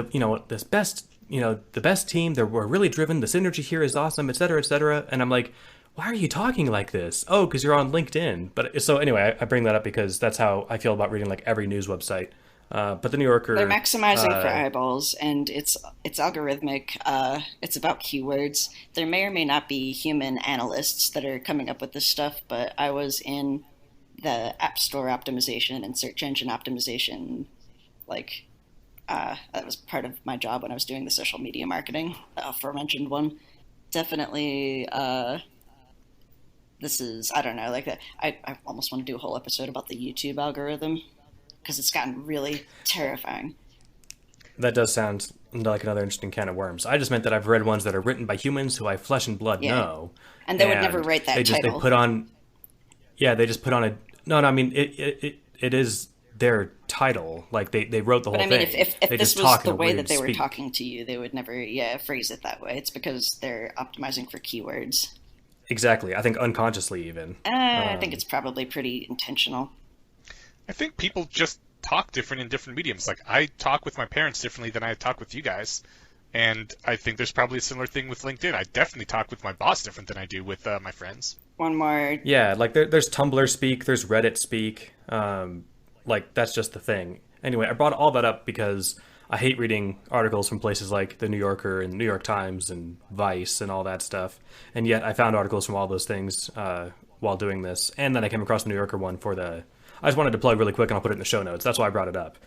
this best, the best team. We're really driven. The synergy here is awesome, et cetera, et cetera. And I'm like, why are you talking like this? Oh, because you're on LinkedIn. But so anyway, I bring that up because that's how I feel about reading like every news website. But the New Yorker, They're maximizing for eyeballs, and it's algorithmic. It's about keywords. There may or may not be human analysts that are coming up with this stuff, but I was in the App Store optimization and search engine optimization. Like, that was part of my job when I was doing the social media marketing, the aforementioned one. Definitely, this is, I don't know, like that. I almost want to do a whole episode about the YouTube algorithm because it's gotten really terrifying. that does sound like another interesting can of worms. I just meant that I've read ones that are written by humans who I flesh and blood know, And they would never write that title. They put on, yeah, they just put on a no. I mean it is their title. Like they wrote the whole But I mean, thing. if They this just was talk the in a way weird that they were speak. talking to you, they would never, phrase it that way. It's because they're optimizing for keywords. Exactly. I think unconsciously even. I think it's probably pretty intentional. I think people just talk different in different mediums. Like, I talk with my parents differently than I talk with you guys. And I think there's probably a similar thing with LinkedIn. I definitely talk with my boss different than I do with my friends. One more. Yeah, like there's Tumblr speak, there's Reddit speak. Like that's just the thing. Anyway, I brought all that up because I hate reading articles from places like the New Yorker and New York Times and Vice and all that stuff. And yet I found articles from all those things while doing this. And then I came across the New Yorker one for the... I just wanted to plug really quick and I'll put it in the show notes. That's why I brought it up.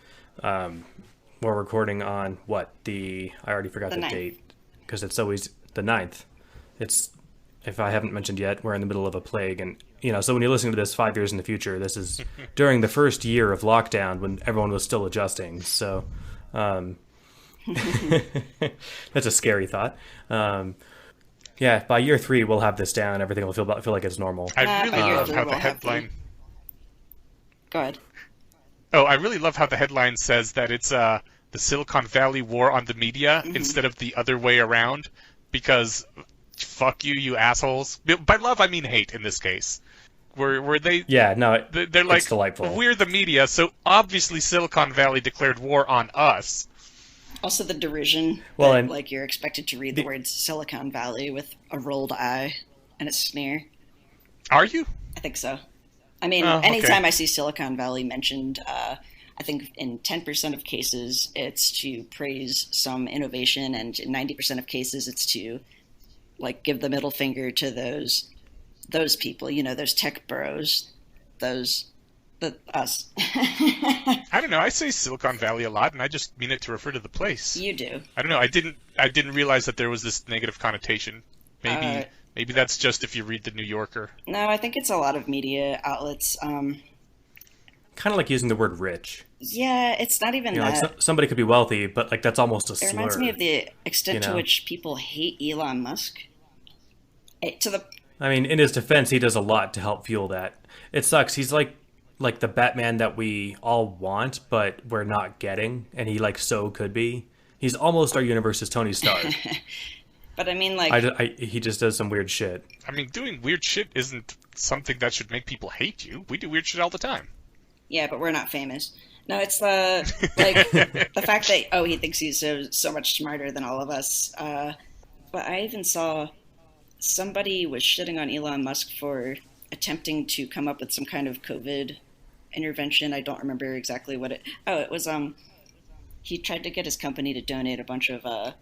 We're recording on what? I already forgot The the 9th. date because it's always the 9th. It's if I haven't mentioned yet, we're in the middle of a plague. And, so when you're listening to this 5 years in the future, this is during the first year of lockdown when everyone was still adjusting. So that's a scary thought. Yeah, by year 3, we'll have this down. Everything will feel like it's normal. I really by year love 3 how we'll the have headline... Go ahead. Oh, I really love how the headline says that it's the Silicon Valley war on the media instead of the other way around, because fuck you, you assholes. By love, I mean hate in this case. Where they... Yeah, no, they're like, it's delightful. We're the media, so obviously Silicon Valley declared war on us. Also the derision, Well, that, and like, you're expected to read the words Silicon Valley with a rolled I and a sneer. Are you? I think so. I mean, okay. anytime I see Silicon Valley mentioned, I think in 10% of cases it's to praise some innovation, and in 90% of cases it's to, like, give the middle finger to those people, those tech bros, us. I don't know. I say Silicon Valley a lot, and I just mean it to refer to the place. You do. I don't know. I didn't realize that there was this negative connotation. Maybe that's just if you read the New Yorker. No, I think it's a lot of media outlets. kind of like using the word rich. Yeah, it's not even that. Like somebody could be wealthy, but like that's almost a slur. It reminds me of the extent to which people hate Elon Musk. I mean, in his defense, he does a lot to help fuel that. It sucks. He's like the Batman that we all want, but we're not getting, and he so could be. He's almost our universe's Tony Stark. But I mean, like... he just does some weird shit. I mean, doing weird shit isn't something that should make people hate you. We do weird shit all the time. Yeah, but we're not famous. No, it's the fact that, he thinks he's so much smarter than all of us. But I even saw somebody was shitting on Elon Musk for attempting to come up with some kind of COVID intervention. I don't remember exactly what it... Oh, it was... He tried to get his company to donate a bunch of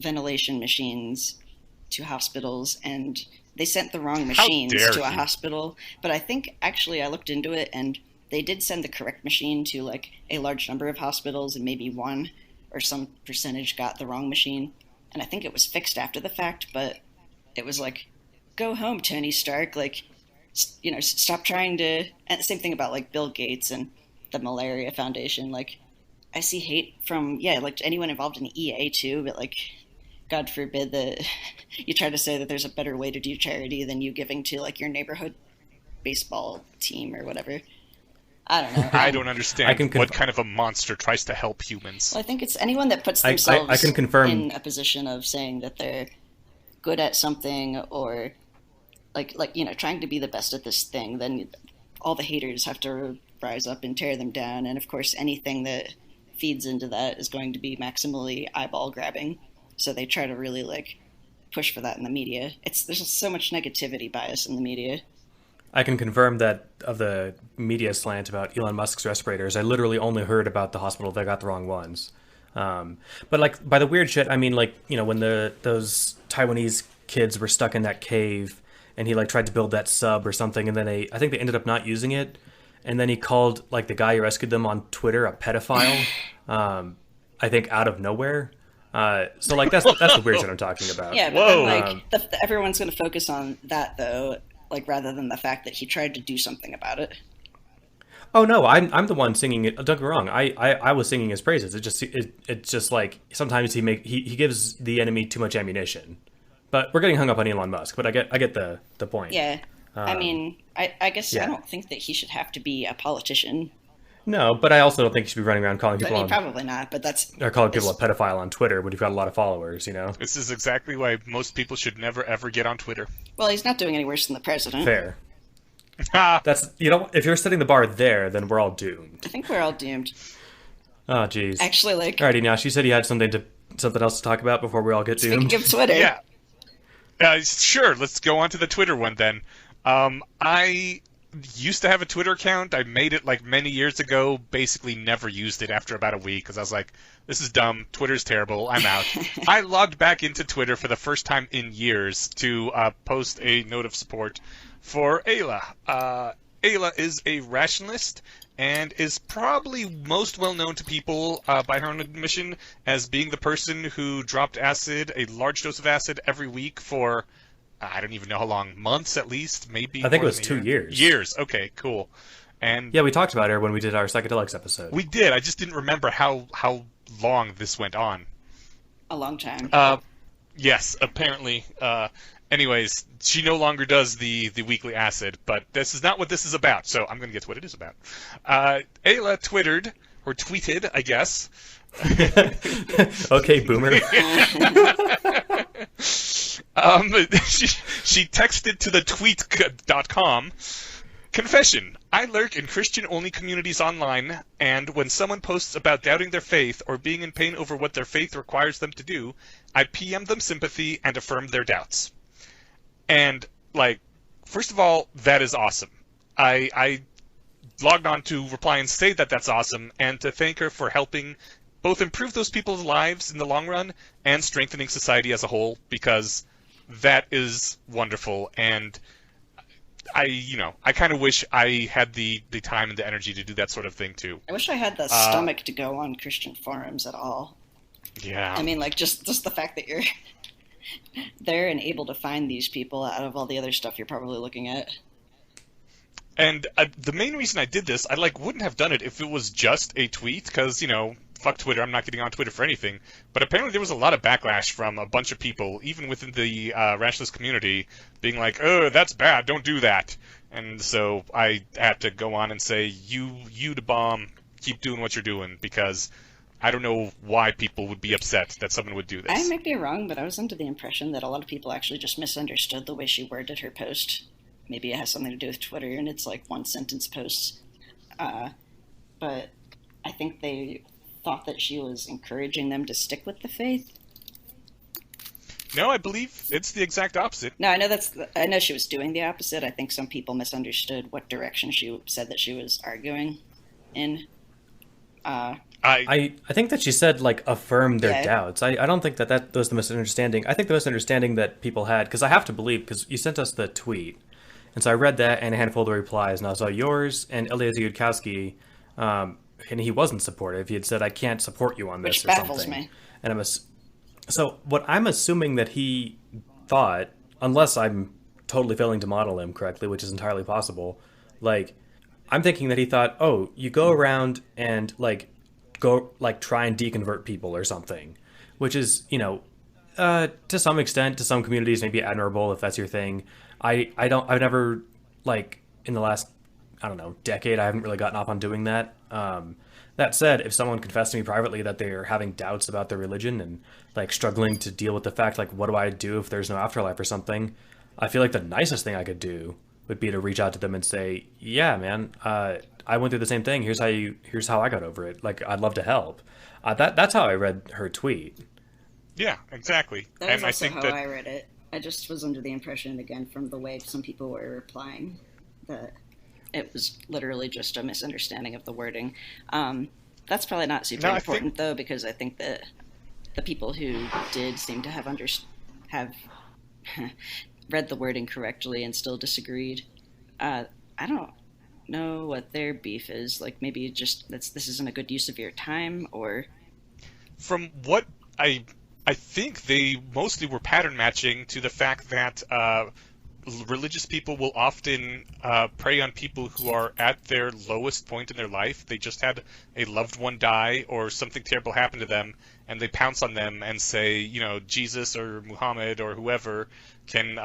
ventilation machines to hospitals, and they sent the wrong machines to a hospital. But I think, actually, I looked into it, and they did send the correct machine to, a large number of hospitals, and maybe one or some percentage got the wrong machine. And I think it was fixed after the fact, but it was go home, Tony Stark. Stop trying to... And the same thing about, Bill Gates and the Malaria Foundation. I see hate from, anyone involved in the EA, too, but, God forbid that you try to say that there's a better way to do charity than you giving to, your neighborhood baseball team or whatever. I don't know. I don't understand what kind of a monster tries to help humans. Well, I think it's anyone that puts themselves I can confirm in a position of saying that they're good at something, or trying to be the best at this thing, then all the haters have to rise up and tear them down. And of course, anything that feeds into that is going to be maximally eyeball grabbing. So they try to really push for that in the media. There's just so much negativity bias in the media. I can confirm that of the media slant about Elon Musk's respirators, I literally only heard about the hospital that got the wrong ones. But by the weird shit, I mean when those Taiwanese kids were stuck in that cave, and he tried to build that sub or something, and then I think they ended up not using it, and then he called the guy who rescued them on Twitter a pedophile. I think out of nowhere. That's the weird shit I'm talking about. Yeah, but then, everyone's going to focus on that though, rather than the fact that he tried to do something about it. Oh no, I'm the one singing it. Don't get me wrong. I was singing his praises. It's just sometimes he gives the enemy too much ammunition. But we're getting hung up on Elon Musk. But I get the point. Yeah, I mean, I guess I don't think that he should have to be a politician. No, but I also don't think you should be running around calling people probably not, but or calling people a pedophile on Twitter when you've got a lot of followers, This is exactly why most people should never, ever get on Twitter. Well, he's not doing any worse than the president. Fair. That's, if you're setting the bar there, then we're all doomed. I think we're all doomed. Oh, jeez. Actually, Alrighty, now, she said you had something else to talk about before we all get doomed. Speaking of Twitter. Yeah. Sure, let's go on to the Twitter one then. I used to have a Twitter account. I made it many years ago, basically never used it after about a week because I was like, this is dumb, Twitter's terrible, I'm out. I logged back into Twitter for the first time in years to post a note of support for Ayla. Ayla is a rationalist and is probably most well known to people by her own admission as being the person who dropped acid, a large dose of acid every week for I don't even know how long, months at least, maybe I think it more was than a 2 year. years. Years, okay, cool. And Yeah, we talked about her when we did our psychedelics episode. we did. I just didn't remember how long this went on. A long time. Yes, apparently. Anyways, she no longer does the weekly acid, but this is not what this is about, so I'm going to get to what it is about. Ayla tweeted, I guess. Okay, boomer. She texted to the tweet.com. Confession. I lurk in Christian-only communities online, and when someone posts about doubting their faith or being in pain over what their faith requires them to do, I PM them sympathy and affirm their doubts. And, like, first of all, that is awesome. I logged on to reply and say that that's awesome, and to thank her for helping both improve those people's lives in the long run and strengthening society as a whole, because that is wonderful, and I kind of wish I had the time and the energy to do that sort of thing too. I wish I had the stomach to go on Christian forums at all. Yeah. I mean, like, just the fact that you're there and able to find these people out of all the other stuff you're probably looking at. And the main reason I did this, I wouldn't have done it if it was just a tweet, because, fuck Twitter, I'm not getting on Twitter for anything. But apparently there was a lot of backlash from a bunch of people, even within the rationalist community, being like, oh, that's bad, don't do that. And so I had to go on and say, you the bomb, keep doing what you're doing, because I don't know why people would be upset that someone would do this. I might be wrong, but I was under the impression that a lot of people actually just misunderstood the way she worded her post. Maybe it has something to do with Twitter, and it's like one-sentence posts. But I think they thought that she was encouraging them to stick with the faith. No, I believe it's the exact opposite. No, I know she was doing the opposite. I think some people misunderstood what direction she said that she was arguing in. I think that she said, affirm their doubts. I don't think that was the misunderstanding. I think the misunderstanding that people had, because I have to believe, because you sent us the tweet, and so I read that and a handful of the replies, and I saw yours and Eliezer Yudkowsky, and he wasn't supportive. He had said, I can't support you on this, which or baffles something. Me. And so what I'm assuming that he thought, unless I'm totally failing to model him correctly, which is entirely possible, I'm thinking that he thought, oh, you go around and try and deconvert people or something, which is, to some extent, to some communities, maybe admirable if that's your thing. I've never, in the last, decade, I haven't really gotten off on doing that. That said, if someone confessed to me privately that they're having doubts about their religion and struggling to deal with the fact, what do I do if there's no afterlife or something, I feel like the nicest thing I could do would be to reach out to them and say, yeah, man, I went through the same thing. Here's how I got over it. I'd love to help. That's how I read her tweet. Yeah, exactly. That is also how I read it. I just was under the impression, again, from the way some people were replying, that it was literally just a misunderstanding of the wording. That's probably not super important, though, because I think that the people who did seem to have read the wording correctly and still disagreed. I don't know what their beef is. Maybe just this isn't a good use of your time, or... From what I think they mostly were pattern matching to the fact that religious people will often prey on people who are at their lowest point in their life. They just had a loved one die or something terrible happen to them, and they pounce on them and say, Jesus or Muhammad or whoever can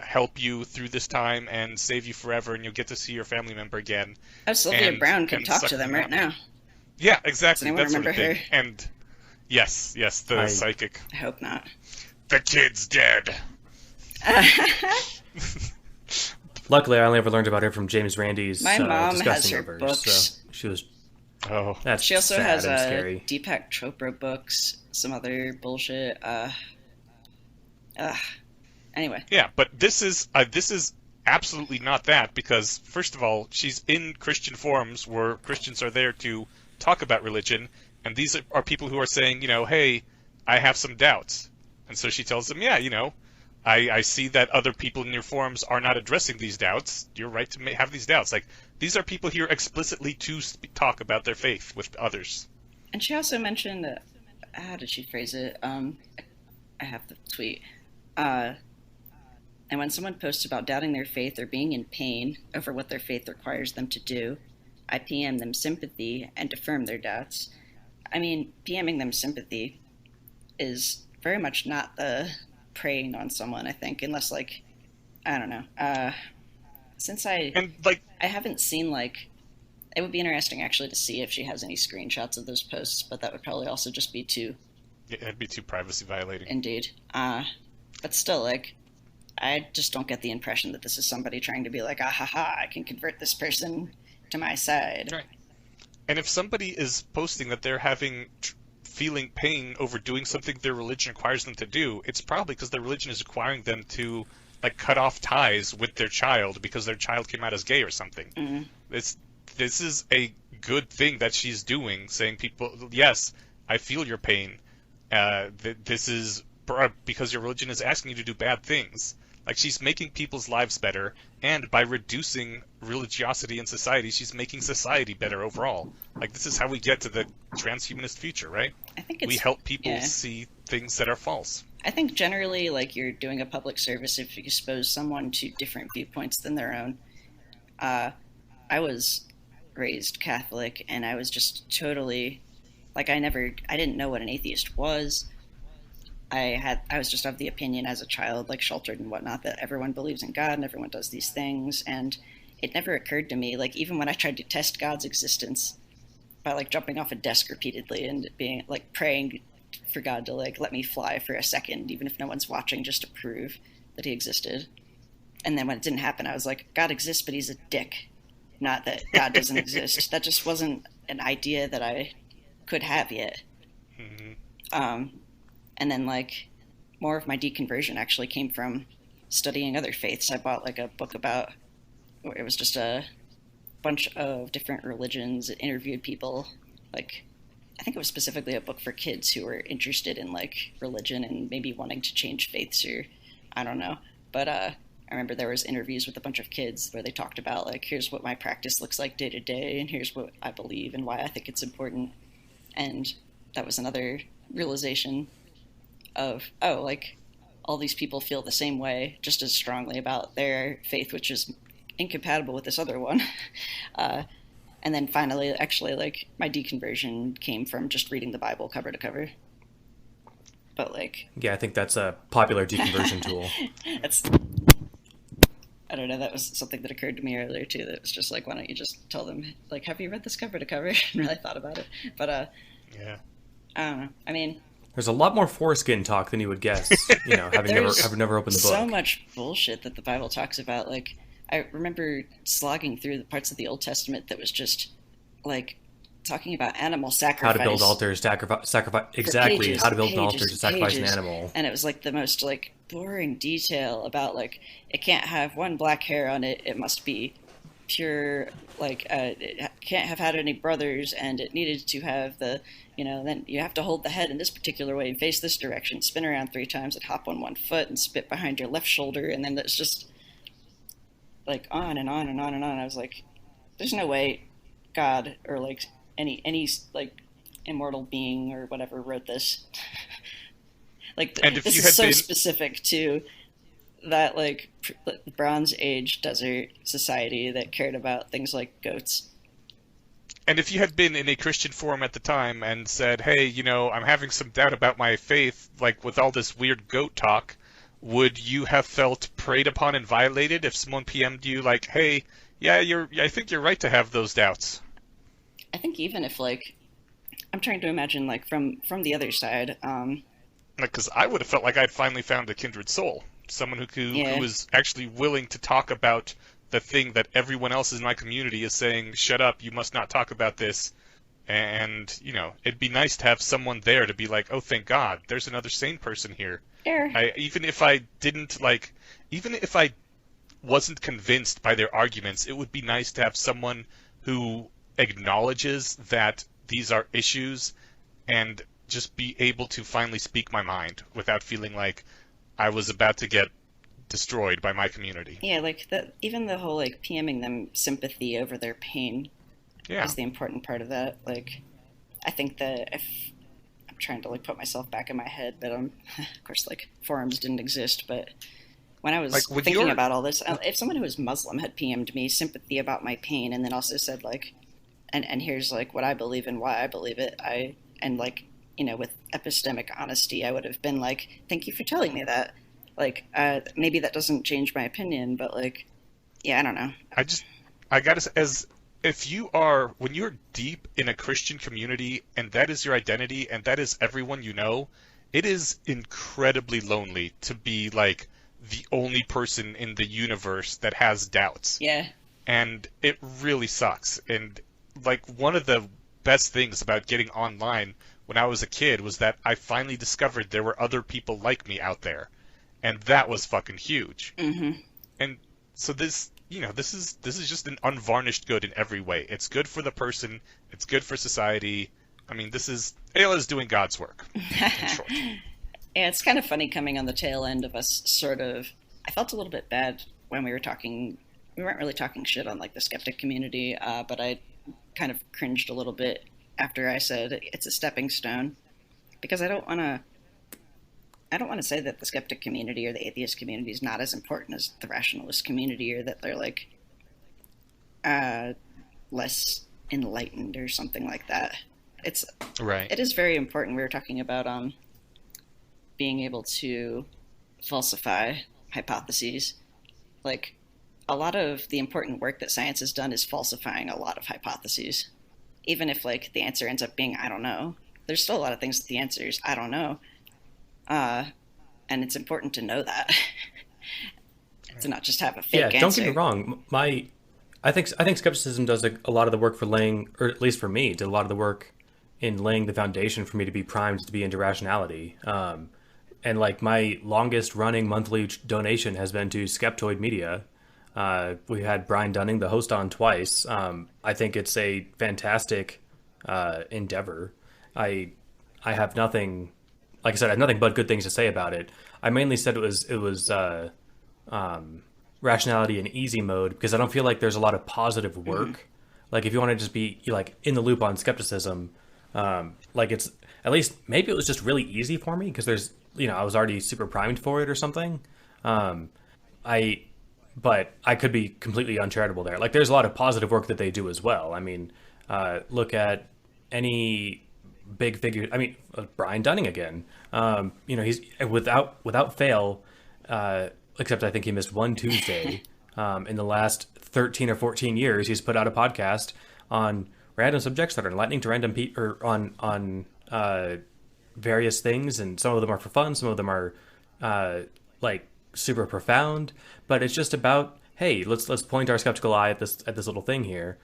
help you through this time and save you forever, and you'll get to see your family member again. Oh, Sylvia Brown can talk to them right now. Yeah, exactly. Does anyone remember her? And yes, the psychic. I hope not. The kid's dead. Luckily, I only ever learned about her from James Randi's My mom has discussing her of her, books. So she was. Oh, that's she also sad has and scary. Deepak Chopra books, some other bullshit. Anyway. Yeah, but this is absolutely not that, because first of all, she's in Christian forums where Christians are there to talk about religion, and these are people who are saying, hey, I have some doubts, and so she tells them, yeah, I see that other people in your forums are not addressing these doubts. You're right to have these doubts. These are people here explicitly to talk about their faith with others. And she also mentioned, how did she phrase it? I have the tweet. And when someone posts about doubting their faith or being in pain over what their faith requires them to do, I PM them sympathy and affirm their doubts. I mean, PMing them sympathy is very much not the preying on someone, I think, unless, like, I don't know. Since And like, I haven't seen, like, it would be interesting actually to see if she has any screenshots of those posts, but that would probably also just be too, it'd be too privacy violating. indeed. But still, like, I just don't get the impression that this is somebody trying to be like, ah ha ha, I can convert this person to my side. Right. And if somebody is posting that they're feeling pain over doing something their religion requires them to do, it's probably because their religion is requiring them to, like, cut off ties with their child because their child came out as gay or something. Mm-hmm. This is a good thing that she's doing, saying people, yes, I feel your pain. This is because your religion is asking you to do bad things. Like, she's making people's lives better, and by reducing religiosity in society, she's making society better overall. Like, this is how we get to the transhumanist future, right? I think We help people see things that are false. I think generally, like, you're doing a public service if you expose someone to different viewpoints than their own. I was raised Catholic, and I was just totally, like, I didn't know what an atheist was. I was just of the opinion as a child, like, sheltered and whatnot, that everyone believes in God and everyone does these things, and it never occurred to me, like, even when I tried to test God's existence by, like, jumping off a desk repeatedly and being, like, praying for God to, like, let me fly for a second, even if no one's watching, just to prove that he existed. And then when it didn't happen, I was like, God exists, but he's a dick. Not that God doesn't exist. That just wasn't an idea that I could have yet. Mm-hmm. And then, like, more of my deconversion actually came from studying other faiths. I bought, like, a book about, it was just a bunch of different religions. It interviewed people, like, I think it was specifically a book for kids who were interested in, like, religion and maybe wanting to change faiths, or I don't know. But I remember there was interviews with a bunch of kids where they talked about, like, here's what my practice looks like day to day, and here's what I believe and why I think it's important. And that was another realization of, oh, like, all these people feel the same way just as strongly about their faith, which is incompatible with this other one. And then finally, actually, like, my deconversion came from just reading the Bible cover to cover. But, like... Yeah, I think that's a popular deconversion tool. I don't know, that was something that occurred to me earlier, too, that was just like, why don't you just tell them, like, have you read this cover to cover? And really thought about it. But, yeah. I don't know. I mean... There's a lot more foreskin talk than you would guess, you know, having never opened the book. So much bullshit that the Bible talks about. Like, I remember slogging through the parts of the Old Testament that was just, like, talking about animal sacrifice. How to build altars, sacrifice, exactly, pages, how to build pages, an altar to sacrifice an pages. animal. And it was, like, the most, like, boring detail about, like, it can't have one black hair on it, it must be pure, like, it can't have had any brothers, and it needed to have the, you know, then you have to hold the head in this particular way and face this direction, spin around 3 times and hop on one foot and spit behind your left shoulder, and then it's just, like, on and on and on and on. I was like, there's no way God, or, like, any like, immortal being or whatever wrote this. Like, And if this you is had so been... specific to that, like, Bronze Age desert society that cared about things like goats. And if you had been in a Christian forum at the time and said, hey, you know, I'm having some doubt about my faith, like, with all this weird goat talk, would you have felt preyed upon and violated if someone PM'd you like, hey, yeah, I think you're right to have those doubts? I think even if, like, I'm trying to imagine, like, from the other side, Because I would have felt like I'd finally found a kindred soul. Someone who was actually willing to talk about the thing that everyone else in my community is saying, shut up, you must not talk about this. And, you know, it'd be nice to have someone there to be like, oh, thank God, there's another sane person here. Even if I wasn't convinced by their arguments, it would be nice to have someone who acknowledges that these are issues and just be able to finally speak my mind without feeling like I was about to get destroyed by my community. Yeah, like, even the whole, like, PMing them sympathy over their pain is the important part of that. Like, I think that if I'm trying to, like, put myself back in my head, but of course, like, forums didn't exist, but when I was Like when thinking you're about all this, if someone who was Muslim had PM'd me sympathy about my pain and then also said like, and here's like what I believe and why I believe it, and like, with epistemic honesty, I would have been like, thank you for telling me that. Like, maybe that doesn't change my opinion, but like, yeah, I don't know. I just, I gotta say, as if you are, when you're deep in a Christian community and that is your identity and that is everyone you know, it is incredibly lonely to be like the only person in the universe that has doubts. Yeah. And it really sucks. And like one of the best things about getting online when I was a kid was that I finally discovered there were other people like me out there. And that was fucking huge. Mm-hmm. And so this, this is just an unvarnished good in every way. It's good for the person. It's good for society. I mean, Ayla is doing God's work, in short. Yeah, it's kind of funny coming on the tail end of us sort of. I felt a little bit bad when we were talking. We weren't really talking shit on like the skeptic community, but I kind of cringed a little bit after I said it's a stepping stone, because I don't want to say that the skeptic community or the atheist community is not as important as the rationalist community, or that they're like less enlightened or something like that. It's right. It is very important. We were talking about being able to falsify hypotheses. Like, a lot of the important work that science has done is falsifying a lot of hypotheses. Even if like the answer ends up being I don't know, there's still a lot of things that the answer is I don't know. And it's important to know that. To not just have a fake answer. Yeah, don't get me wrong. I think skepticism does a lot of the work for laying, or at least for me, did a lot of the work in laying the foundation for me to be primed to be into rationality. And like my longest running monthly donation has been to Skeptoid Media. We had Brian Dunning, the host, on twice. I think it's a fantastic endeavor. I have nothing, like I said, I have nothing but good things to say about it. I mainly said it was rationality in easy mode because I don't feel like there's a lot of positive work. Mm-hmm. Like if you want to just be like in the loop on skepticism, like it's at least maybe it was just really easy for me because there's I was already super primed for it or something. But I could be completely uncharitable there. Like there's a lot of positive work that they do as well. I mean, look at any big figure. I mean, Brian Dunning again. He's without fail, except I think he missed one Tuesday. In the last 13 or 14 years, he's put out a podcast on random subjects that are enlightening to random people, or on various things, and some of them are for fun, some of them are like super profound. But it's just about, hey, let's point our skeptical eye at this little thing here.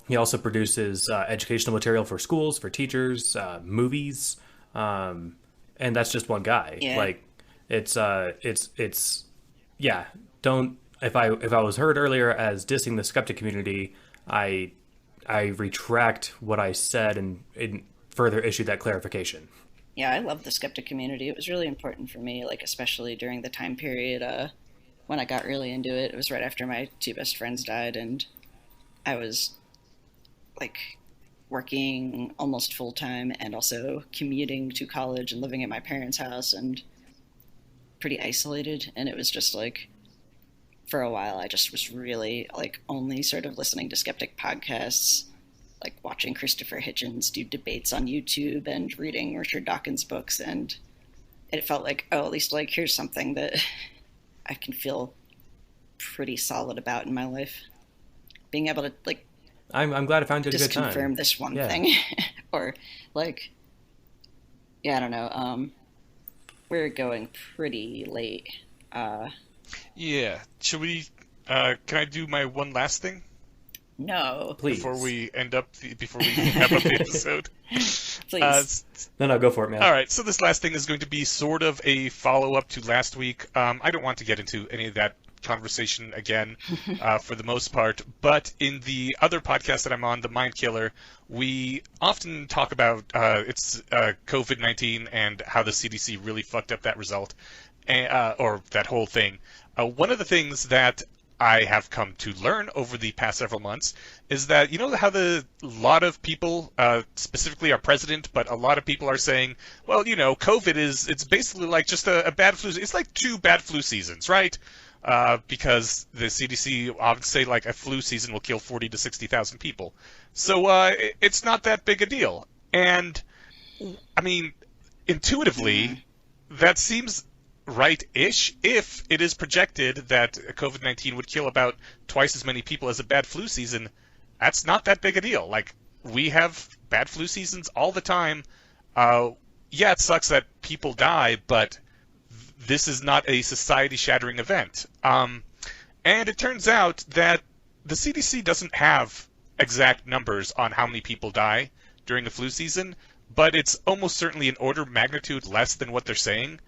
He also produces educational material for schools, for teachers, movies, and that's just one guy. Yeah. Like it's yeah. Don't if I was heard earlier as dissing the skeptic community, I retract what I said and further issue that clarification. Yeah, I love the skeptic community. It was really important for me, like especially during the time period when I got really into it. It was right after my two best friends died, and I was like working almost full time and also commuting to college and living at my parents' house and pretty isolated. And it was just like, for a while, I just was really like only sort of listening to skeptic podcasts, like watching Christopher Hitchens do debates on YouTube and reading Richard Dawkins books. And it felt like, oh, at least like here's something that I can feel pretty solid about in my life. Being able to like, I'm glad I found you a good time. Just confirm this one thing, or like, yeah, I don't know. We're going pretty late. Yeah. Should we? Can I do my one last thing? No, please. Before we wrap up the episode. Please. No, go for it, man. All right. So this last thing is going to be sort of a follow-up to last week. I don't want to get into any of that conversation again, for the most part. But in the other podcast that I'm on, The Mind Killer, we often talk about it's COVID-19 and how the CDC really fucked up that result, or that whole thing. One of the things that I have come to learn over the past several months is that you know how the lot of people, specifically our president, but a lot of people are saying, well, COVID it's basically like just a bad flu. It's like two bad flu seasons, right? Because the CDC often say like a flu season will kill 40 to 60,000 people. So it's not that big a deal. And I mean, intuitively, that seems right-ish if it is projected that COVID-19 would kill about twice as many people as a bad flu season. That's not that big a deal. Like, we have bad flu seasons all the time. Yeah, it sucks that people die, but this is not a society-shattering event. And it turns out that the CDC doesn't have exact numbers on how many people die during a flu season, but it's almost certainly an order of magnitude less than what they're saying.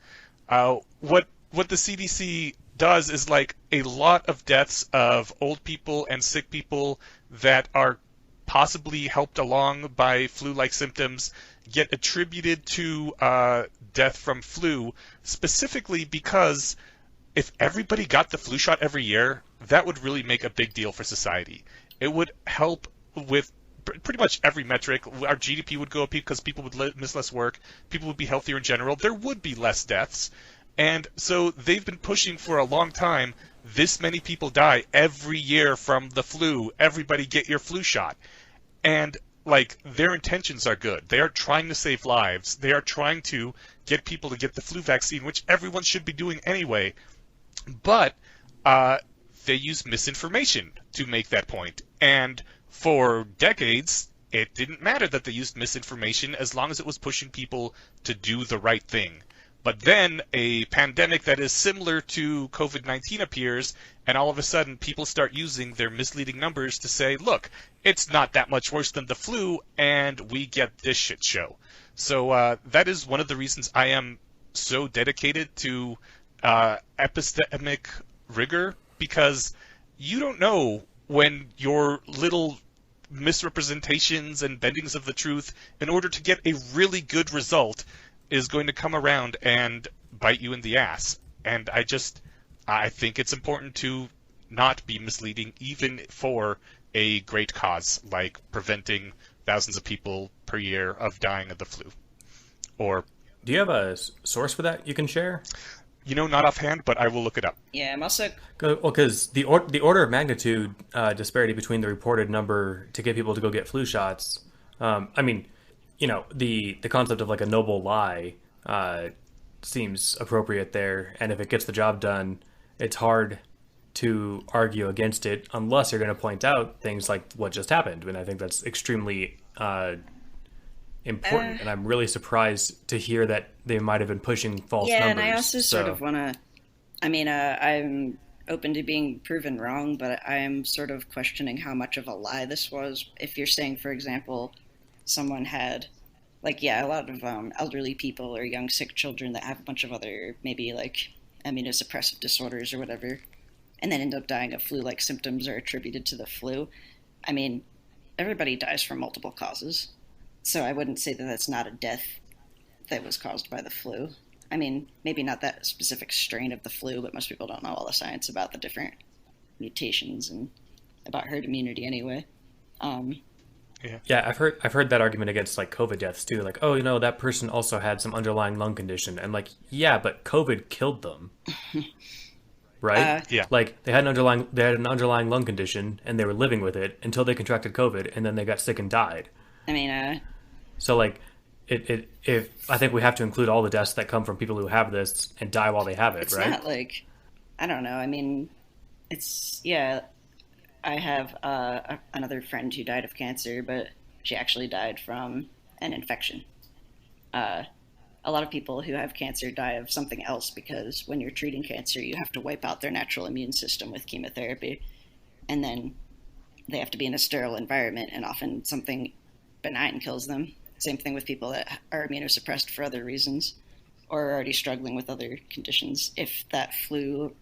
What the CDC does is like a lot of deaths of old people and sick people that are possibly helped along by flu-like symptoms get attributed to death from flu, specifically because if everybody got the flu shot every year, that would really make a big deal for society. It would help with pretty much every metric. Our GDP would go up because people would miss less work. People would be healthier in general. There would be less deaths. And so they've been pushing for a long time. This many people die every year from the flu. Everybody get your flu shot. And like their intentions are good. They are trying to save lives. They are trying to get people to get the flu vaccine, which everyone should be doing anyway. But they use misinformation to make that point. And for decades, it didn't matter that they used misinformation as long as it was pushing people to do the right thing. But then a pandemic that is similar to COVID-19 appears, and all of a sudden people start using their misleading numbers to say, look, it's not that much worse than the flu, and we get this shit show. So that is one of the reasons I am so dedicated to epistemic rigor, because you don't know when your little misrepresentations and bendings of the truth in order to get a really good result is going to come around and bite you in the ass. And I think it's important to not be misleading even for a great cause like preventing thousands of people per year of dying of the flu. Or do you have a source for that you can share? Not offhand, but I will look it up. Yeah, I'm also... Well, because the order of magnitude disparity between the reported number to get people to go get flu shots, the concept of like a noble lie seems appropriate there. And if it gets the job done, it's hard to argue against it unless you're going to point out things like what just happened. And I think that's extremely important, and I'm really surprised to hear that they might have been pushing false numbers. Yeah, and I also sort of want to... I'm open to being proven wrong, but I'm sort of questioning how much of a lie this was. If you're saying, for example, someone had, a lot of elderly people or young sick children that have a bunch of other, maybe, immunosuppressive disorders or whatever, and then end up dying of flu-like symptoms are attributed to the flu. Everybody dies from multiple causes. So I wouldn't say that that's not a death that was caused by the flu. Maybe not that specific strain of the flu, but most people don't know all the science about the different mutations and about herd immunity anyway. Yeah, I've heard that argument against COVID deaths too. That person also had some underlying lung condition, and but COVID killed them, right? Yeah. They had an underlying lung condition, and they were living with it until they contracted COVID, and then they got sick and died. So if I think we have to include all the deaths that come from people who have this and die while they have it, right? It's not I don't know. I have another friend who died of cancer, but she actually died from an infection. A lot of people who have cancer die of something else because when you're treating cancer, you have to wipe out their natural immune system with chemotherapy, and then they have to be in a sterile environment, and often something benign kills them. Same thing with people that are immunosuppressed for other reasons or are already struggling with other conditions. If that flu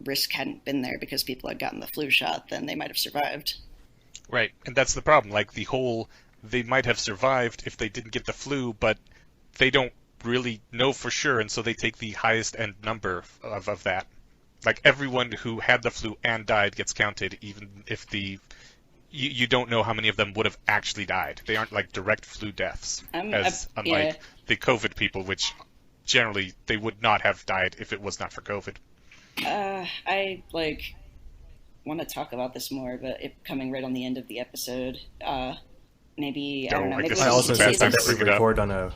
risk hadn't been there because people had gotten the flu shot, then they might have survived. Right, and that's the problem. They might have survived if they didn't get the flu, but they don't really know for sure, and so they take the highest end number of that. Like everyone who had the flu and died gets counted, even if you don't know how many of them would have actually died. They aren't like direct flu deaths, unlike the COVID people, which generally they would not have died if it was not for COVID. I want to talk about this more, but it coming right on the end of the episode. Maybe I don't know. Maybe I also insisted that we record on a.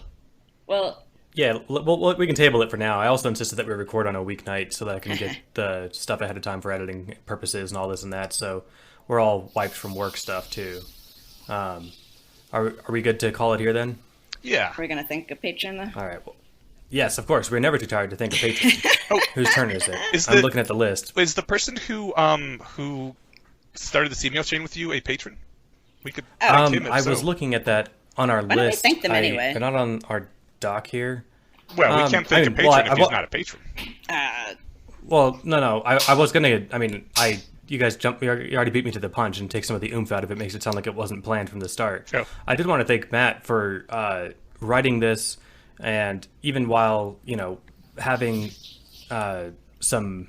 Well. Yeah, well, we can table it for now. I also insisted that we record on a weeknight so that I can get the stuff ahead of time for editing purposes and all this and that. So we're all wiped from work stuff too. Are we good to call it here then? Yeah. Are we gonna thank a patron though? All right. Well, yes, of course. We're never too tired to thank a patron. Whose turn is it? I'm looking at the list. Is the person who started this email chain with you a patron? We could thank him. I was looking at that on our list. Why don't we thank them anyway? They're not on our doc here. Well, we can't thank a patron if he's not a patron. Well, no. I was gonna. I mean, you guys you already beat me to the punch and take some of the oomph out of it. Makes it sound like it wasn't planned from the start. Oh. I did want to thank Matt for writing this, and even while having some,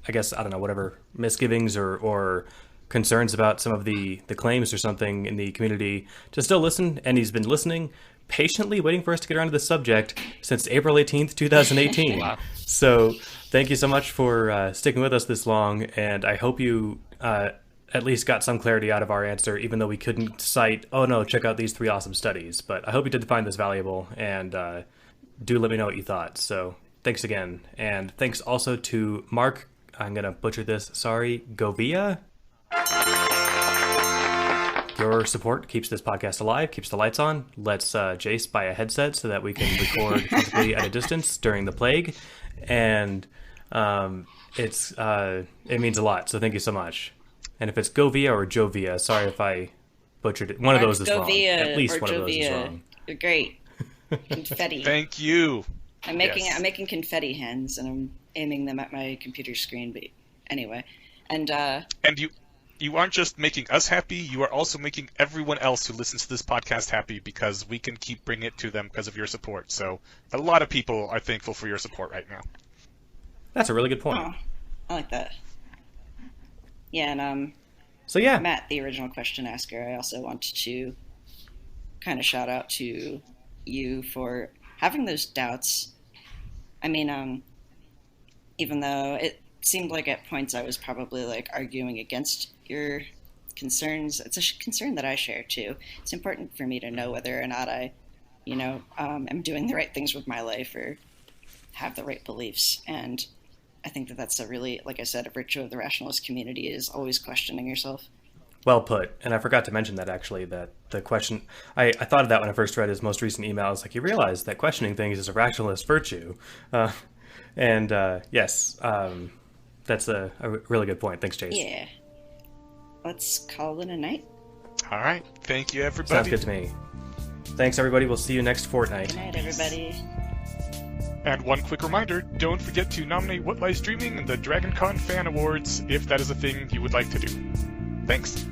I guess I don't know, whatever misgivings or concerns about some of the claims or something in the community, to still listen, and he's been listening patiently, waiting for us to get around to the subject since April 18th, 2018. Wow. So thank you so much for sticking with us this long, and I hope you at least got some clarity out of our answer, even though we couldn't cite, oh no, check out these 3 awesome studies. But I hope you did find this valuable, and do let me know what you thought. So thanks again. And thanks also to Mark, I'm going to butcher this, sorry, Govia. Your support keeps this podcast alive, keeps the lights on, lets Jace buy a headset so that we can record comfortably at a distance during the plague, and it means a lot, so thank you so much. And if it's Govia or Jovia, sorry if I butchered it. One of those is wrong. At least one of those is wrong. You're great. Confetti. Thank you. I'm making confetti hands, and I'm aiming them at my computer screen, but anyway. And you aren't just making us happy, you are also making everyone else who listens to this podcast happy, because we can keep bringing it to them because of your support. So a lot of people are thankful for your support right now. That's a really good point. Oh, I like that. Yeah, and so yeah, Matt, the original question asker, I also wanted to kind of shout out to you for having those doubts. I mean, even though it seemed like at points I was probably arguing against your concerns, it's a concern that I share too. It's important for me to know whether or not I, am doing the right things with my life or have the right beliefs. And I think that that's a really, like I said, a virtue of the rationalist community is always questioning yourself. Well put. And I forgot to mention that actually, that the question, I thought of that when I first read his most recent email. It's like, you realize that questioning things is a rationalist virtue. Yes, that's a really good point. Thanks, Chase. Yeah. Let's call it a night. All right. Thank you, everybody. Sounds good to me. Thanks, everybody. We'll see you next fortnight. Good night, everybody. And one quick reminder, don't forget to nominate What Lies Dreaming in the DragonCon Fan Awards if that is a thing you would like to do. Thanks.